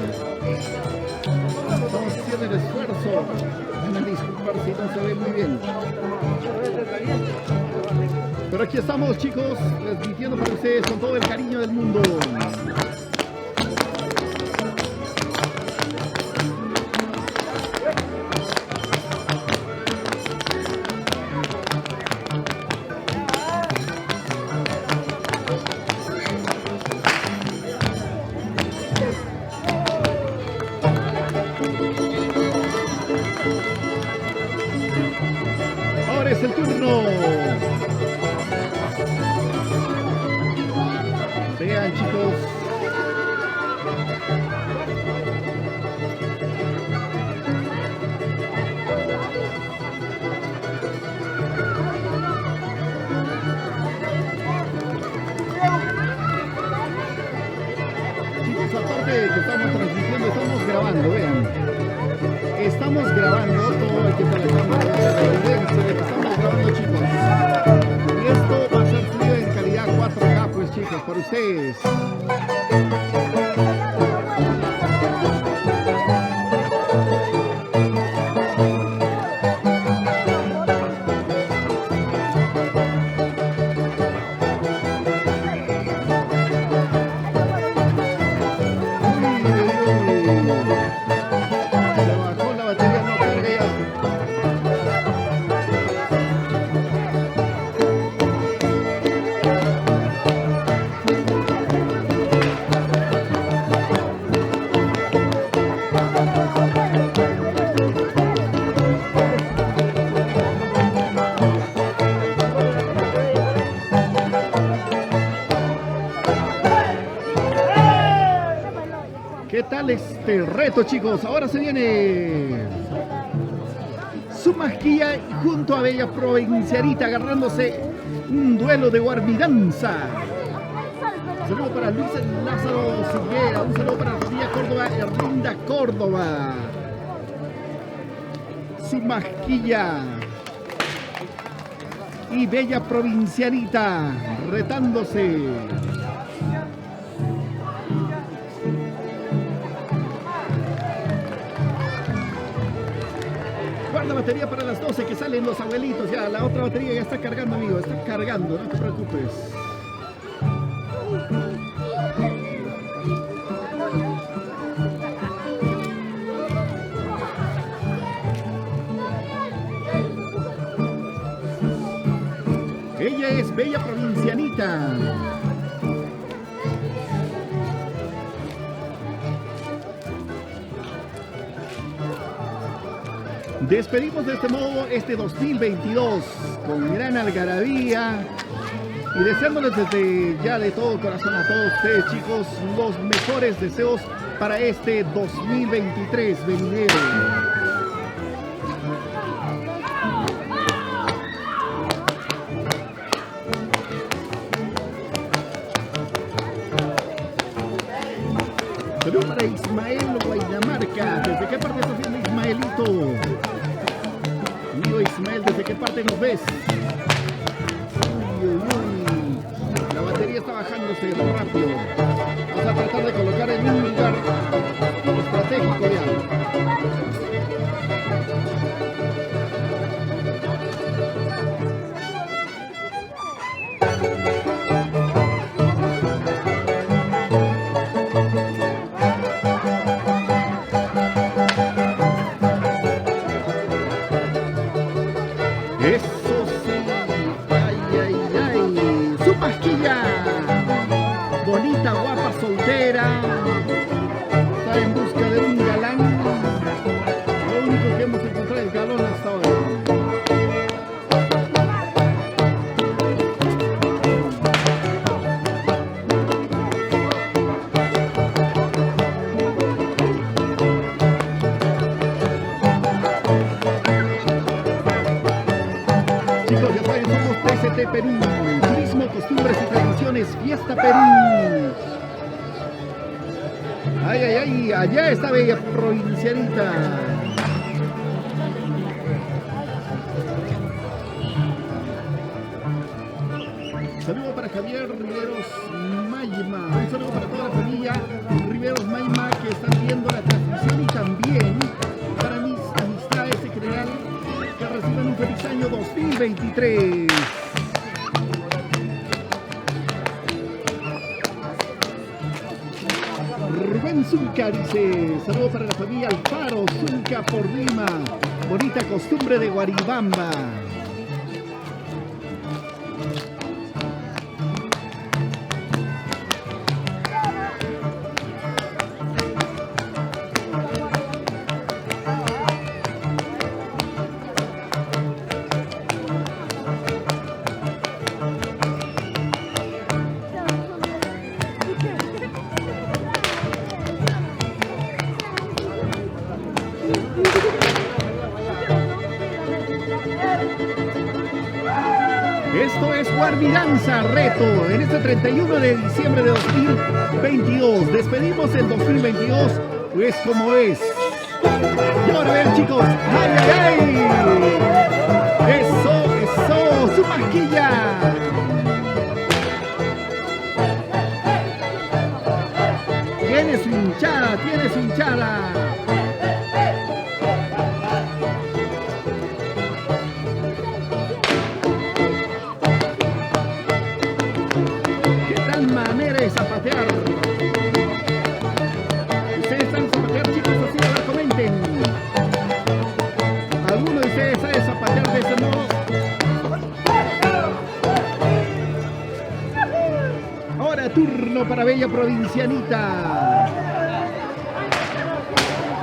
Speaker 1: Estamos haciendo el esfuerzo. Van a disculpar si no se ve muy bien. Pero aquí estamos, chicos, transmitiendo para ustedes con todo el cariño del mundo. Ahora es el turno. Vean, chicos. Chicos, aparte de que estamos transmitiendo, estamos grabando, vean. Estamos grabando todo el tiempo de la cámara, la evidencia de que estamos grabando, chicos. Y esto va a ser fluido en calidad 4K, pues, chicos, para ustedes. ¿Qué tal este reto, chicos? Ahora se viene Sumasquilla junto a Bella Provinciarita agarrándose un duelo de guardidanza. Un saludo para Luis Lázaro Siguera, un saludo para Ría Córdoba, Erlinda Córdoba. Sumasquilla. y Bella Provincianita retándose. Guarda batería para las 12 que salen los abuelitos. Ya, la otra batería ya está cargando, amigo. Está cargando, no te preocupes. Ella es Bella Provincianita. Despedimos de este modo este 2022 con gran algarabía y deseándoles desde ya de todo corazón a todos ustedes, chicos, los mejores deseos para este 2023 venidero. Saludos para Ismael Guaynamarca. ¿Desde qué parte estás viendo, Ismaelito? Amigo Ismael, ¿desde qué parte nos ves? Uy, uy, uy. La batería está bajándose rápido. Vamos a tratar de colocar en un lugar estratégico ya. Eso sí, ay, ay, ay, su pasquilla, bonita, guapa, soltera, está en busca de un galán, lo único que hemos encontrado es galón hasta ahora. Chicos, ya saben, somos TCT Perú, Turismo, Costumbres y Tradiciones, Fiesta Perú. Ay, ay, ay, allá está Bella Provincianita. Saludo para Javier Riveros Mayma, un saludo para toda la familia Riveros Mayma que están viendo la transmisión y también para mis amistades en general. Que reciban un feliz año 2023. Rubén Zulca dice, saludo para la familia Alfaro Zulca por Lima. Bonita costumbre de Guaribamba. Esto es Guardidanza Reto en este 31 de diciembre de 2022. Despedimos el 2022, pues como es. Y ahora vean, chicos, ¡ay, ay, ay! ¡Eso, eso! ¡Su masquilla! Tiene su hinchada, tiene su hinchada. Manera de zapatear. Ustedes están zapatear, chicos, así, a ver, comenten. ¿Alguno de ustedes sabe zapatear de ese modo? Ahora turno para Bella Provincianita.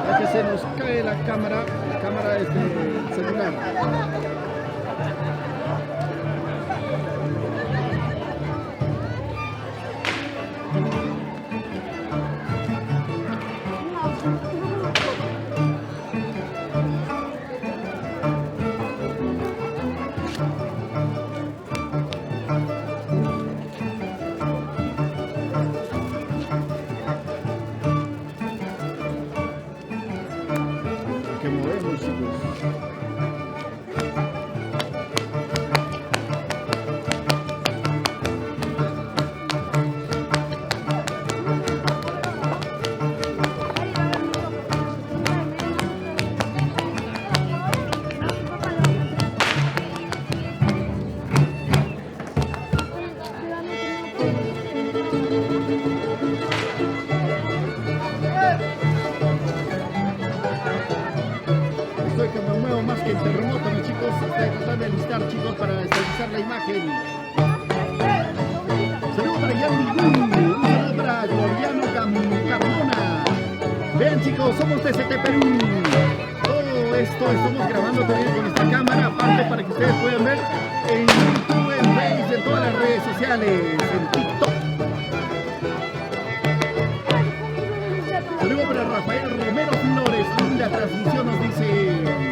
Speaker 1: Ya que se nos cae la cámara de este celular. Que movemos, chicos. para estabilizar la imagen. Saludos para Yandy Gun, un saludo para Gloriano Carmona. Vean chicos, somos TCT Perú. Todo esto estamos grabando también con esta cámara, aparte para que ustedes puedan ver en YouTube, en Facebook, en todas las redes sociales, en TikTok. Saludos para Rafael Romero Flores, linda transmisión nos dice.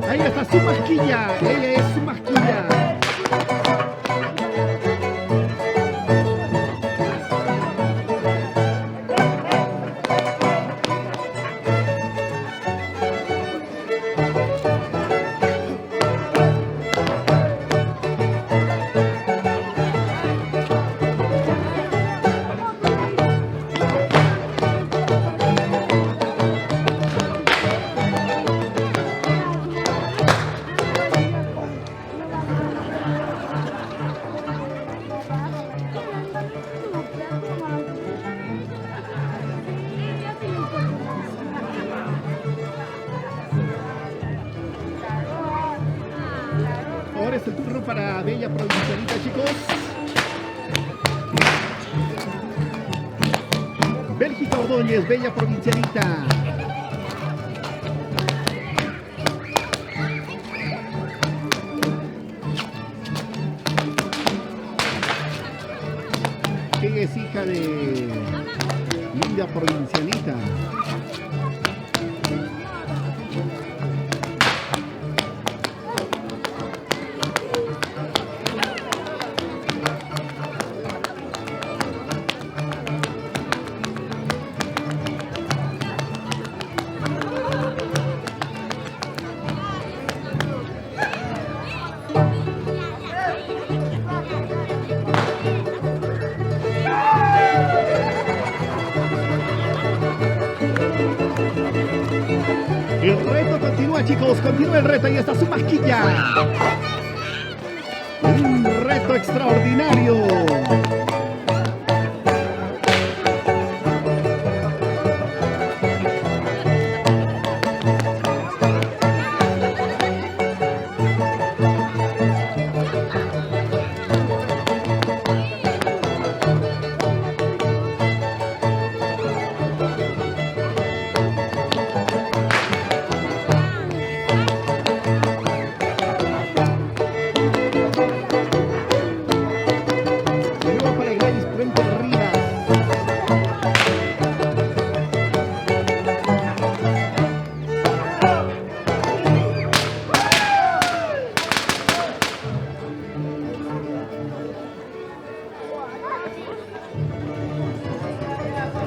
Speaker 1: Ahí está su masquilla, ella es su masquilla. Ahora es el turno para Bella Provincialita, chicos. Bélgica Ordóñez, Bella Provincialita. Ella es hija de Linda Provincialita. El reto continúa, chicos, continúa el reto, ahí está su masquilla. Un reto extraordinario.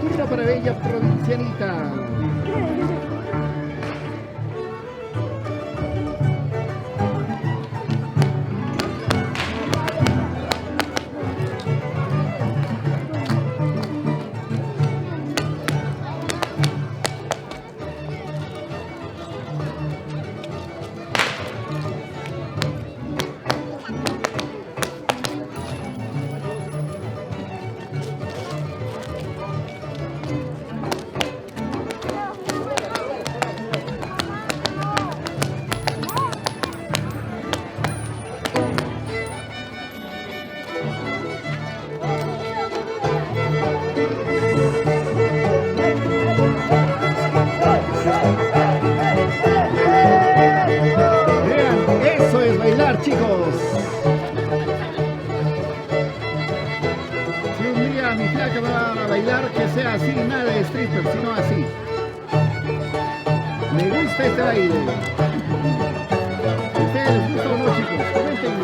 Speaker 1: Turno para Bella Provincialita. mi flaca para bailar, que sea así, nada de stripper, sino así. Me gusta este baile. ¿Ustedes les gusta o no, chicos? Comenten.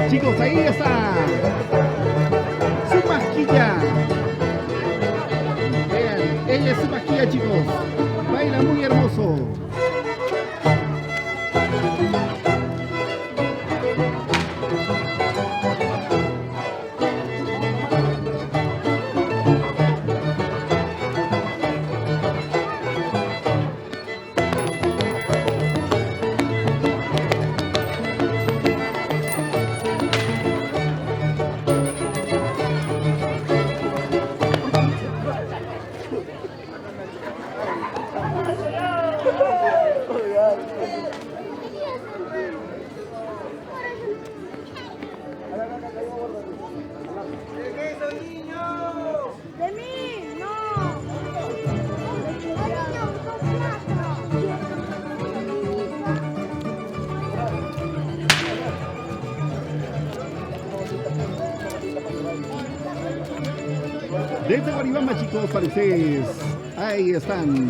Speaker 1: Chicos, ahí está su masquilla. Vean, ella es su masquilla, chicos. Baila muy hermoso.
Speaker 3: De mí, no.
Speaker 1: Desde Guaribamba, chicos, para ustedes. Ahí están.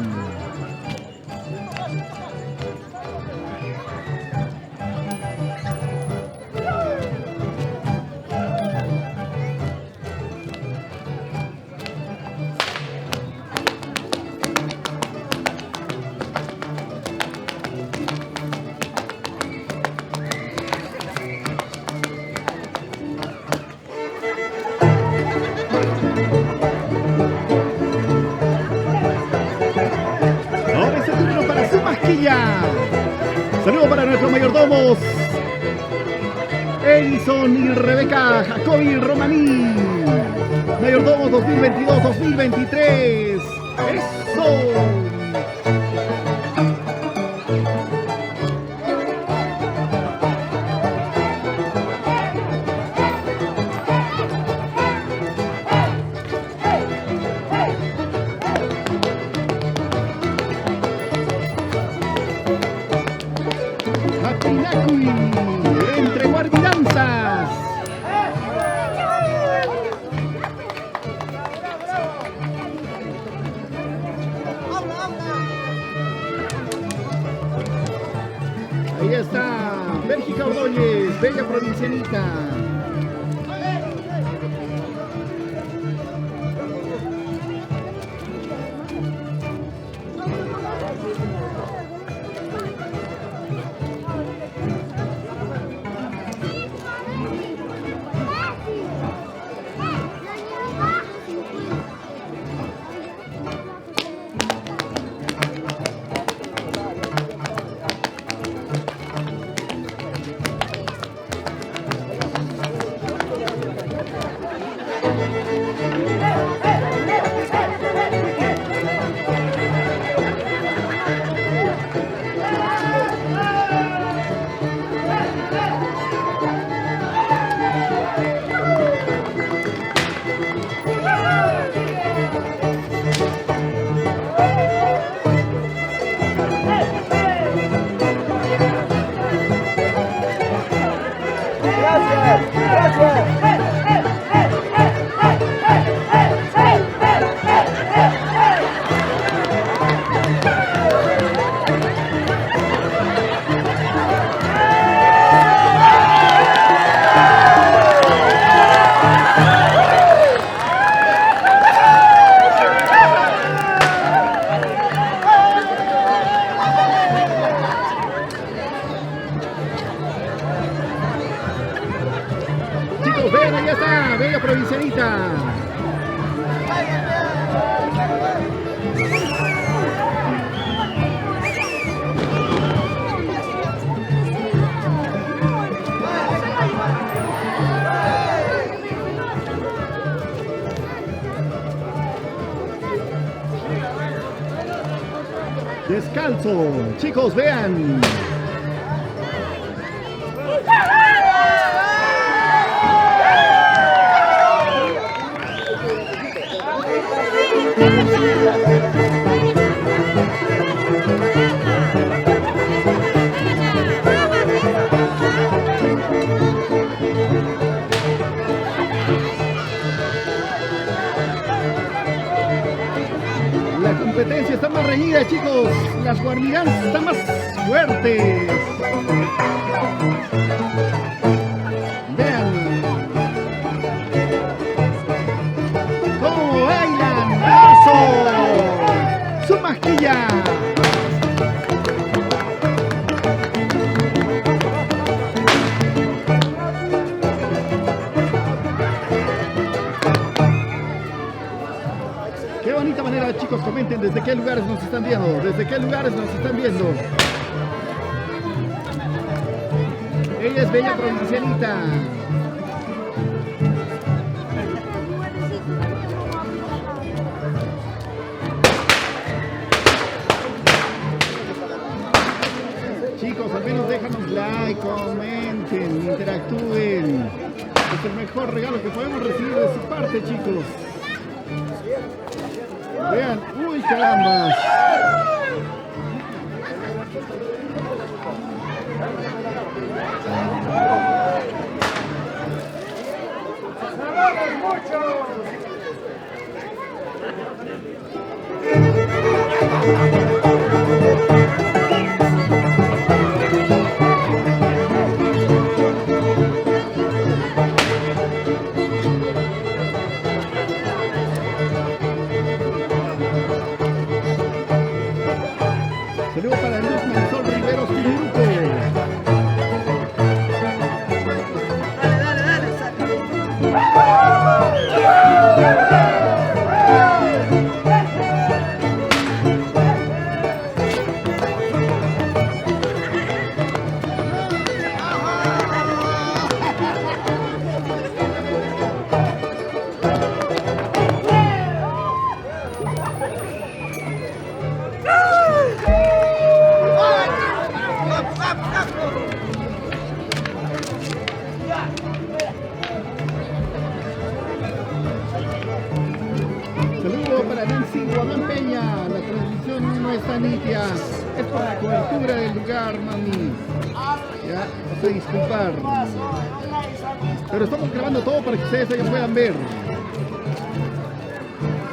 Speaker 1: Ahora es el turno para su masquilla. Saludos para nuestros mayordomos Edison y Rebeca Jacobi Romaní. Mayordomos 2022-2023. ¡Eso! Apinacui, entre guardidanzas. Ahí está, Bélgica Ordóñez, bella provincianita. Descalzo. Chicos, vean. La competencia está más reñida, chicos. Las guarniganzas están más fuertes. Vean cómo bailan. ¡Eso! ¡Su masquilla! Qué bonita manera, chicos, comenten desde qué lugares nos están viendo, desde qué lugares nos están viendo. Ella es bella provincianita. Chicos, al menos déjanos like, comenten, interactúen. Es el mejor regalo que podemos recibir de su parte, chicos. Vean, uy, carambas. Saludos para Luz Marisol Riveros Piruco. Saludos para Nancy Guamán Peña. La transmisión no está nítida. Es por la cobertura del lugar, mami. Ya, vas a disculpar. Pero estamos grabando todo para que ustedes ya puedan ver.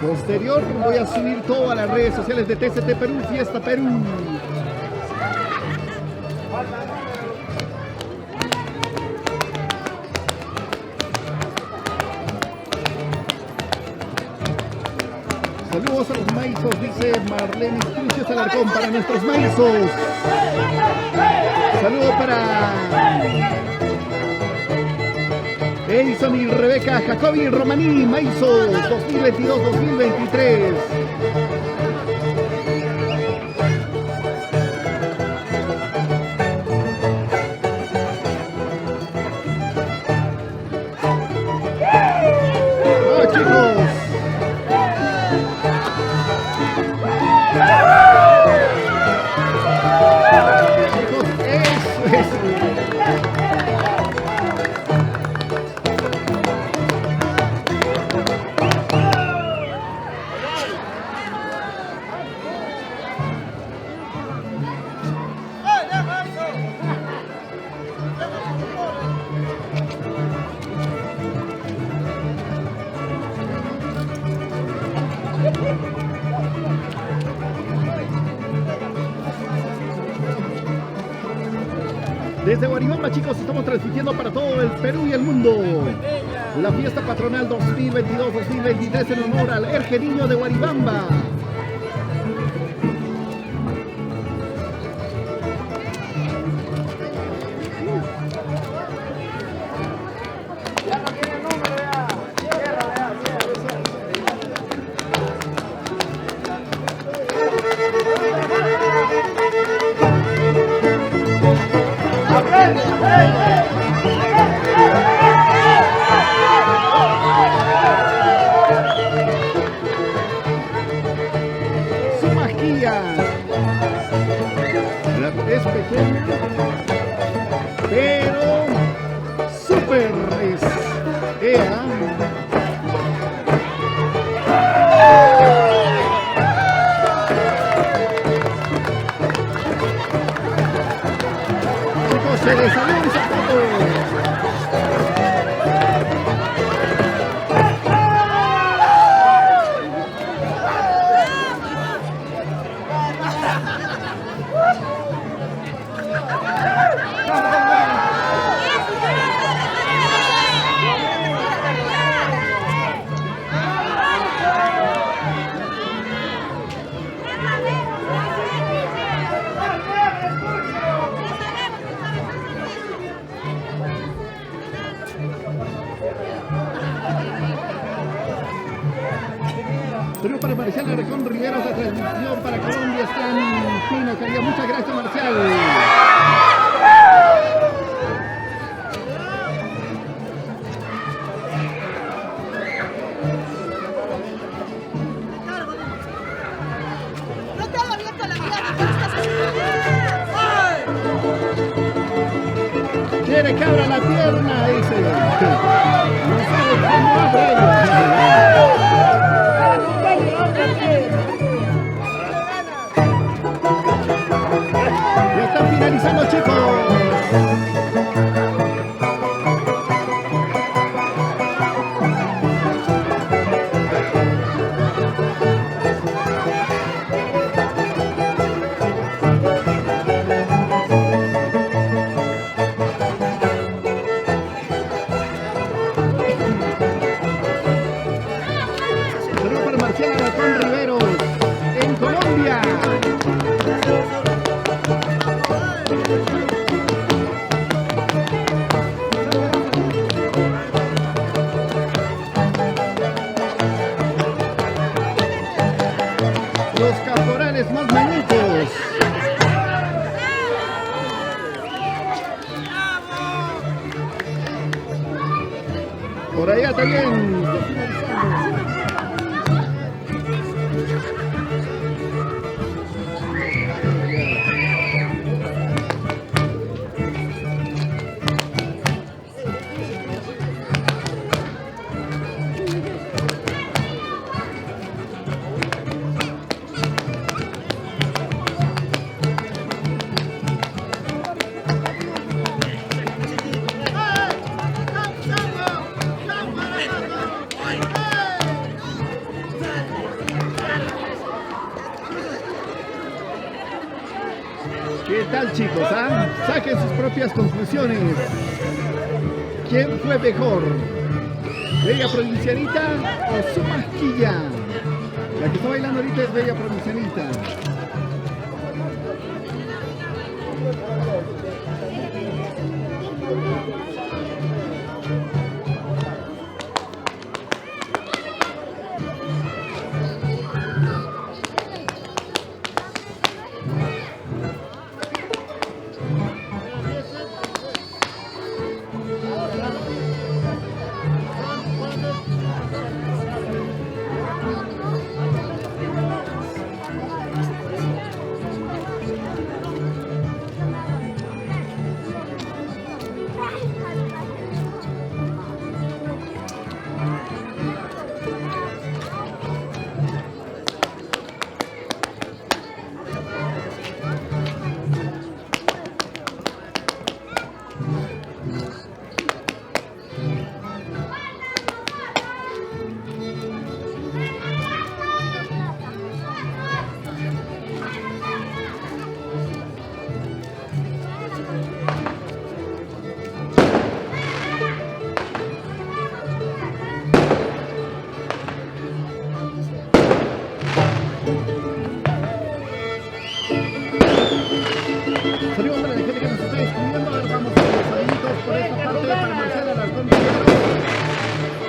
Speaker 1: Posterior voy a subir todo a las redes sociales de TCT Perú, Fiesta Perú. Saludos a los maizos, dice Marlene Cruces Alarcón, para nuestros maizos. Saludos para Edison y Rebeca Jacobi Romaní, maizos 2022-2023. ¡Oh, chicos! Chicos, eso es. Desde Guaribamba, chicos, estamos transmitiendo para todo el Perú y el mundo la fiesta patronal 2022-2023 en honor al Erge Niño de Guaribamba. Saludos para Marcial Alarcón Riveros, la transmisión para Colombia está en fino calidad. Muchas gracias, Marcial.
Speaker 5: No te hago abierto la mirada, ¿qué estás haciendo?
Speaker 1: Quiere que abra la pierna, dice. No sabe cómo abre. Ya están finalizando, chicos. Saludos para Marcial Alarcón Riveros en Colombia. Los caporales más bonitos. Por allá también. ¿Qué tal, chicos? ¿Ah? Saquen sus propias conclusiones. ¿Quién fue mejor? ¿Bella Provincianita o su masquilla? La que está bailando ahorita es Bella Provincianita. Saludos para la gente que nos está escribiendo. A ver, vamos a los saluditos por esta parte para Marcial Alarcón Riveros.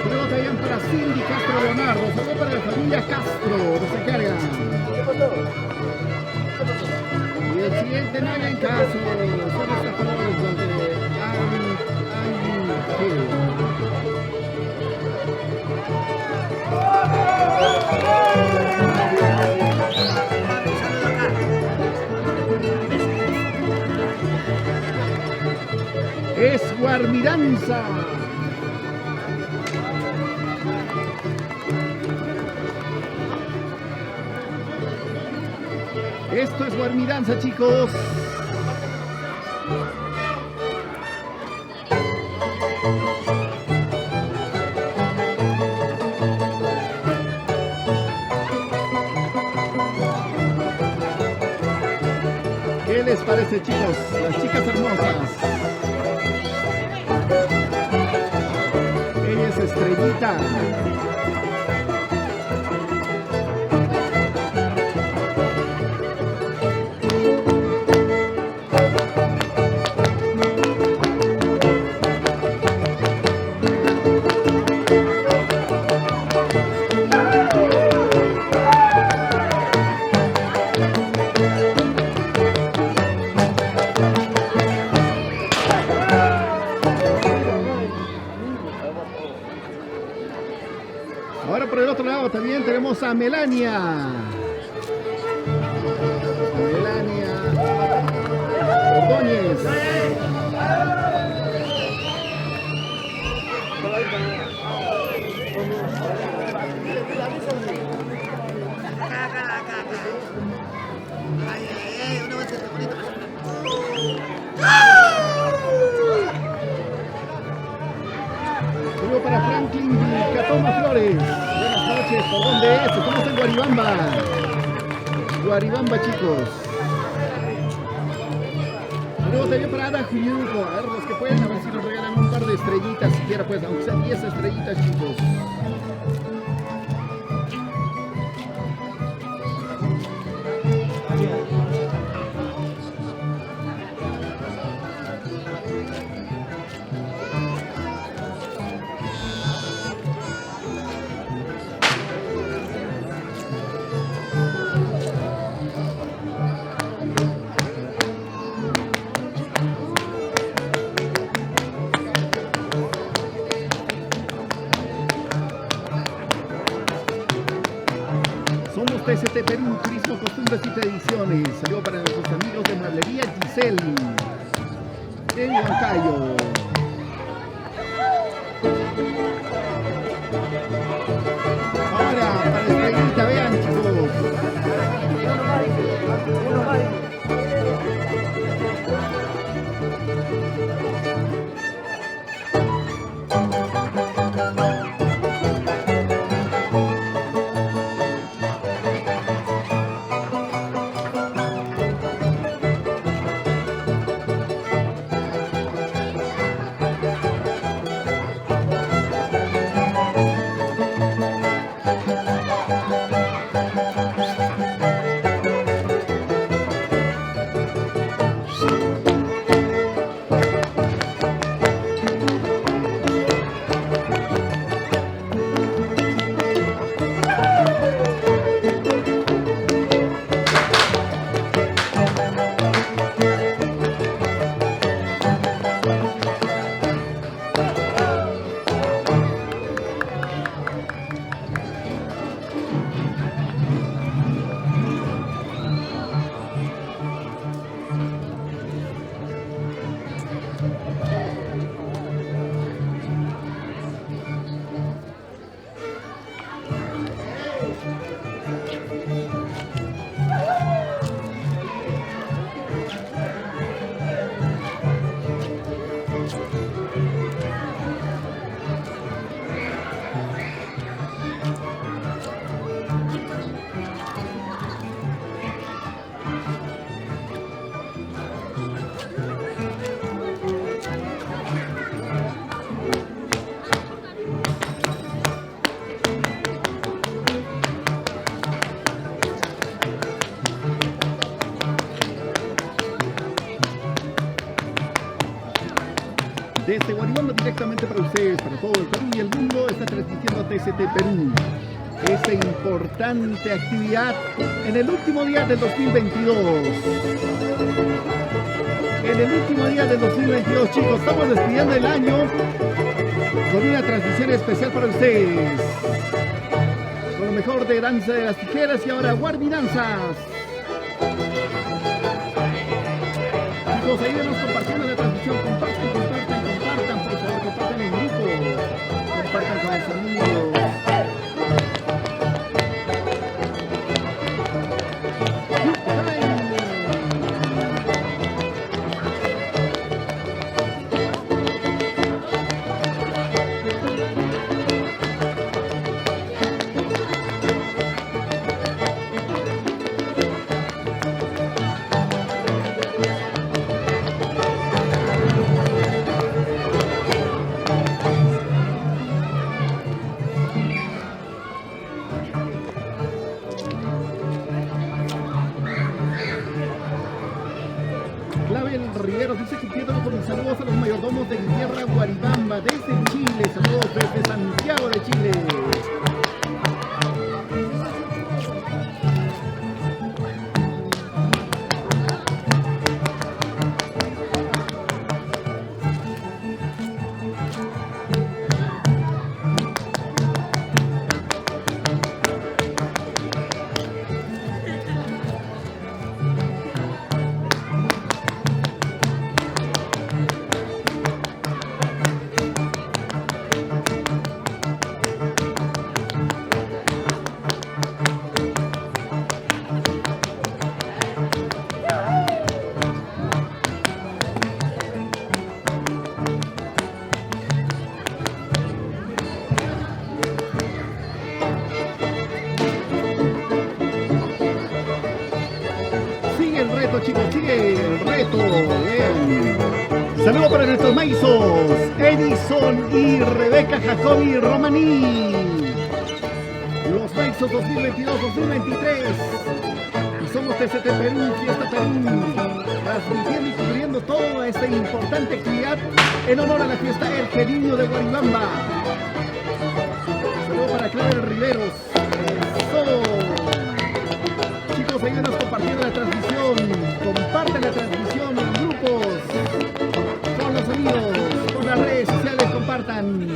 Speaker 1: Saludos también para Cindy Castro Leonardo. Saludos para la familia Castro. No se cargan. Y el siguiente no hagan caso. Son estas palabras donde es Guarmiranza. Esto es Guarmiranza, chicos. ¿Qué les parece, chicos? Las chicas hermosas. Ella es Estrellita. Ahora por el otro lado también tenemos a Melania. Melania Ordóñez. Saludo para Franklin Catoma Flores. Buenas noches, ¿por dónde es? Estamos en Guaribamba. Guaribamba, chicos. Saludo también para Ada Juyuco. A ver, los que pueden, a ver si nos regalan un par de estrellitas, siquiera pues, aunque sean 10 estrellitas, chicos. TCT Perú, Turismo, Costumbres y Tradiciones. Saludo para nuestros amigos de Mueblería Giselle en Huancayo. Ahora, para estrellita, vean, chicos. Desde Guaribamba directamente para ustedes, para todo el Perú y el mundo, está transmitiendo TCT Perú. Esta importante actividad en el último día del 2022. En el último día del 2022, chicos, estamos despidiendo el año con una transmisión especial para ustedes. Con lo mejor de Danza de las Tijeras y ahora Guarbinanzas. Chicos, ahí vemos compartiendo la transmisión. Compartan, por favor, compartan en grupo. Compartan con los amigos. Riveros dice que quiero con mis saludos a los mayordomos de mi tierra Guaribamba desde Chile. Saludos desde Santiago de Chile. reto, chicos, sigue el reto. Bien. Saludos para nuestros maizos, Edison y Rebeca Jacobi Romaní. Los maizos 2022-2023. Y somos TCT Perú, Fiesta Perú, transmitiendo y cubriendo toda esta importante actividad en honor a la fiesta El Niño de Guaribamba. Saludos para Clara Riveros. Eso. Chicos, ayúdenos compartiendo la transmisión. Compartan la transmisión en grupos, con los amigos, con las redes sociales, compartan.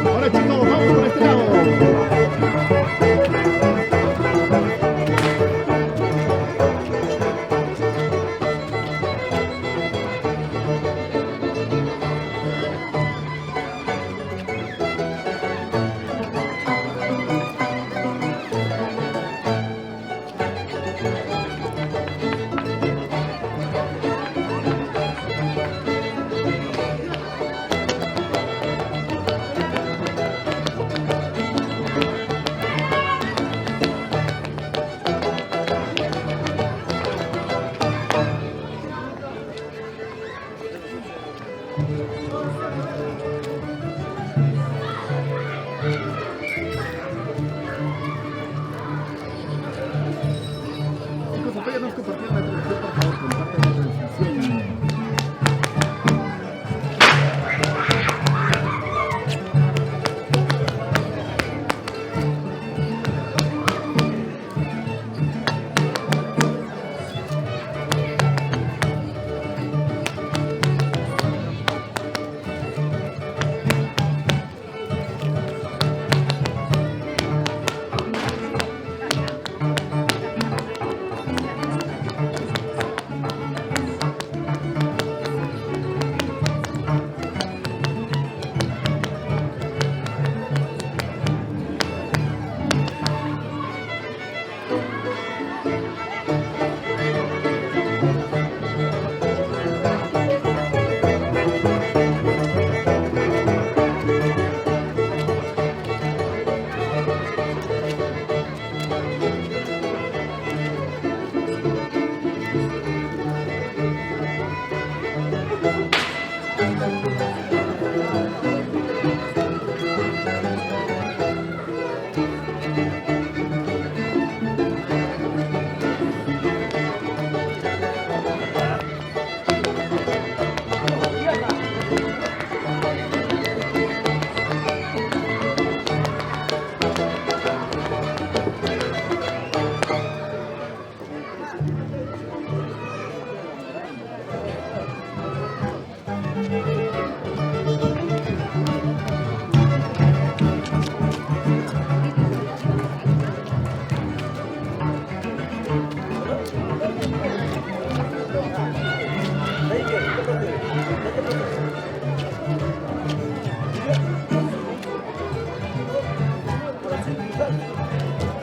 Speaker 1: Ahora chicos, vamos por este lado. Chicos, apóyanos compartiendo la transmisión, por favor, compartan la transmisión.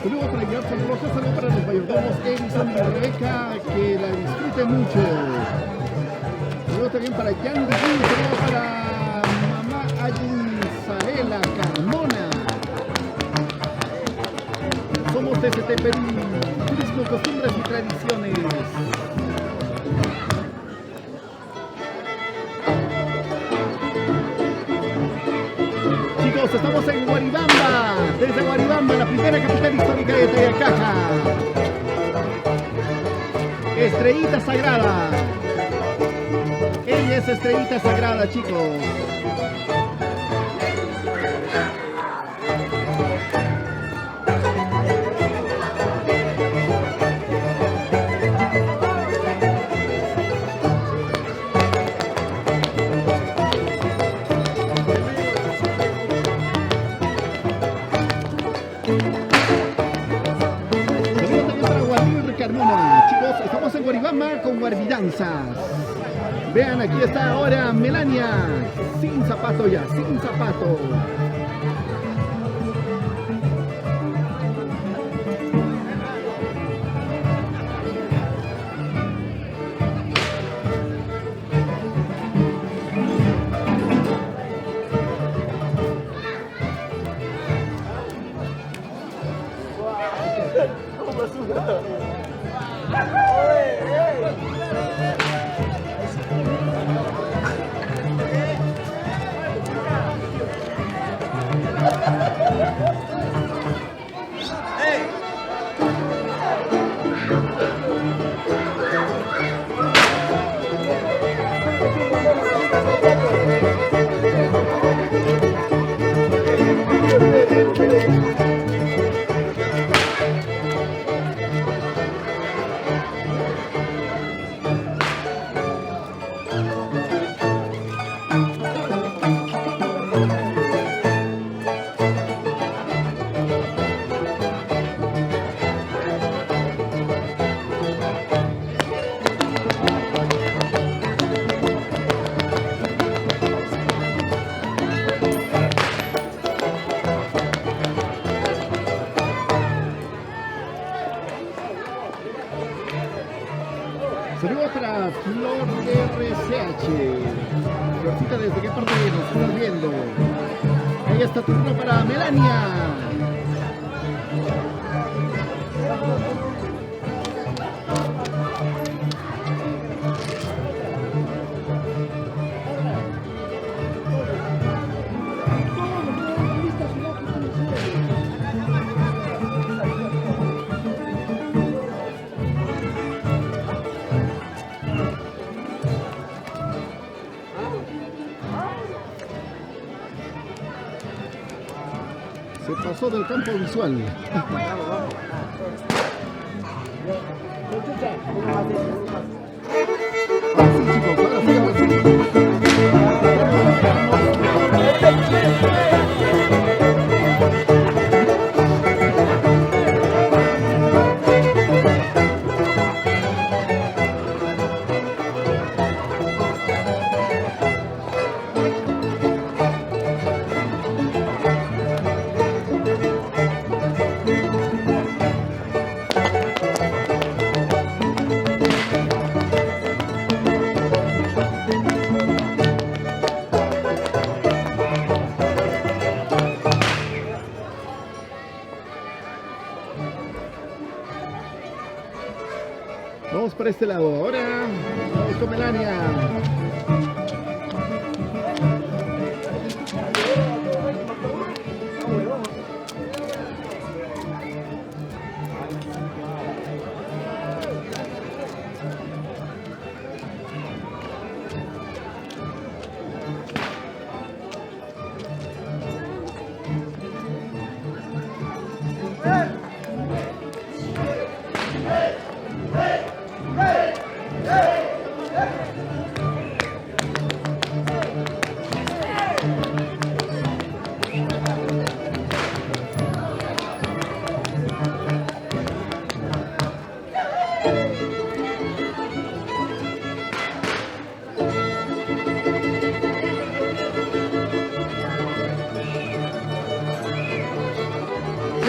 Speaker 1: Saludos para Guillermo Rosa, saludos para los mayordomos Edison y Rebeca, que la disfruten mucho. Saludos también para Yandy, saludos para mamá Ayunzarela Carmona. Somos TCT Perú, turismo, costumbres y tradiciones. Chicos, estamos en Guaribamba, desde Guaribamba, la primera capital histórica de Tayacaja. Estrellita Sagrada. esa estrellita sagrada, chicos. Chicos, estamos en Guaribamba con Guarbidanzas. Vean, aquí está ahora Melania, sin zapato ya, sin zapato. Saludos para Flor RCH. Florcita, ¿desde qué parte nos estás viendo? Ahí está turno para Melania. Se pasó del campo visual. Ahora sí, chicos, ahora sí, ahora sí. Vamos para este lado. Ahora vamos con Melania.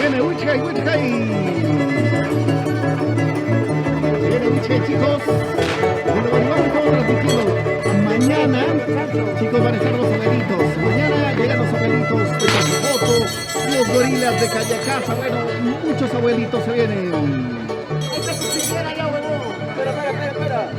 Speaker 1: Viene Wichhay, Wichhay. Viene Wichhay, chicos. Bueno, vamos transmitiendo. Mañana, chicos, van a estar los abuelitos. Mañana llegan los abuelitos de Cachipoto, los gorilas de Calle Casa. Bueno, muchos abuelitos se vienen.
Speaker 2: Espera.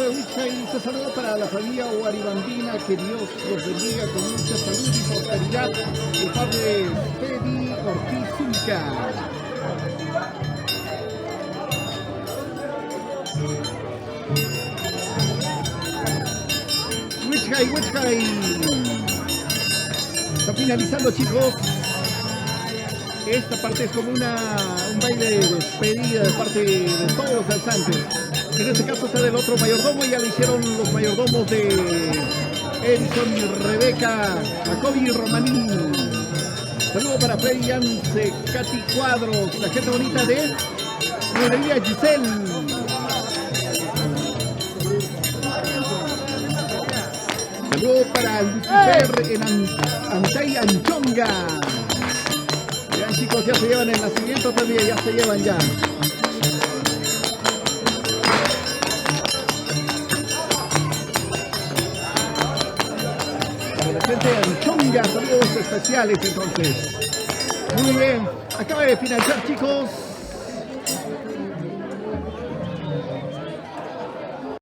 Speaker 1: Wichay, se saluda para la familia Guaribambina, que Dios los bendiga con mucha salud y prosperidad, de parte de Fedi Ortiz Zulca. Wichay. Está finalizando, chicos. Esta parte es como un baile de despedida de parte de todos los danzantes. En este caso está del otro mayordomo, ya lo hicieron los mayordomos de Edison y Rebeca, Jacobi y Romaní. Saludo para Freddy Yance, Katy Cuadros, la gente bonita de Mueblería Giselle. Saludo para Lucifer en Antay Anchonga. Ya, chicos, ya se llevan el nacimiento también, ya se llevan ya. La gente de Anchonga, saludos especiales entonces. Muy bien, acaba de finalizar, chicos.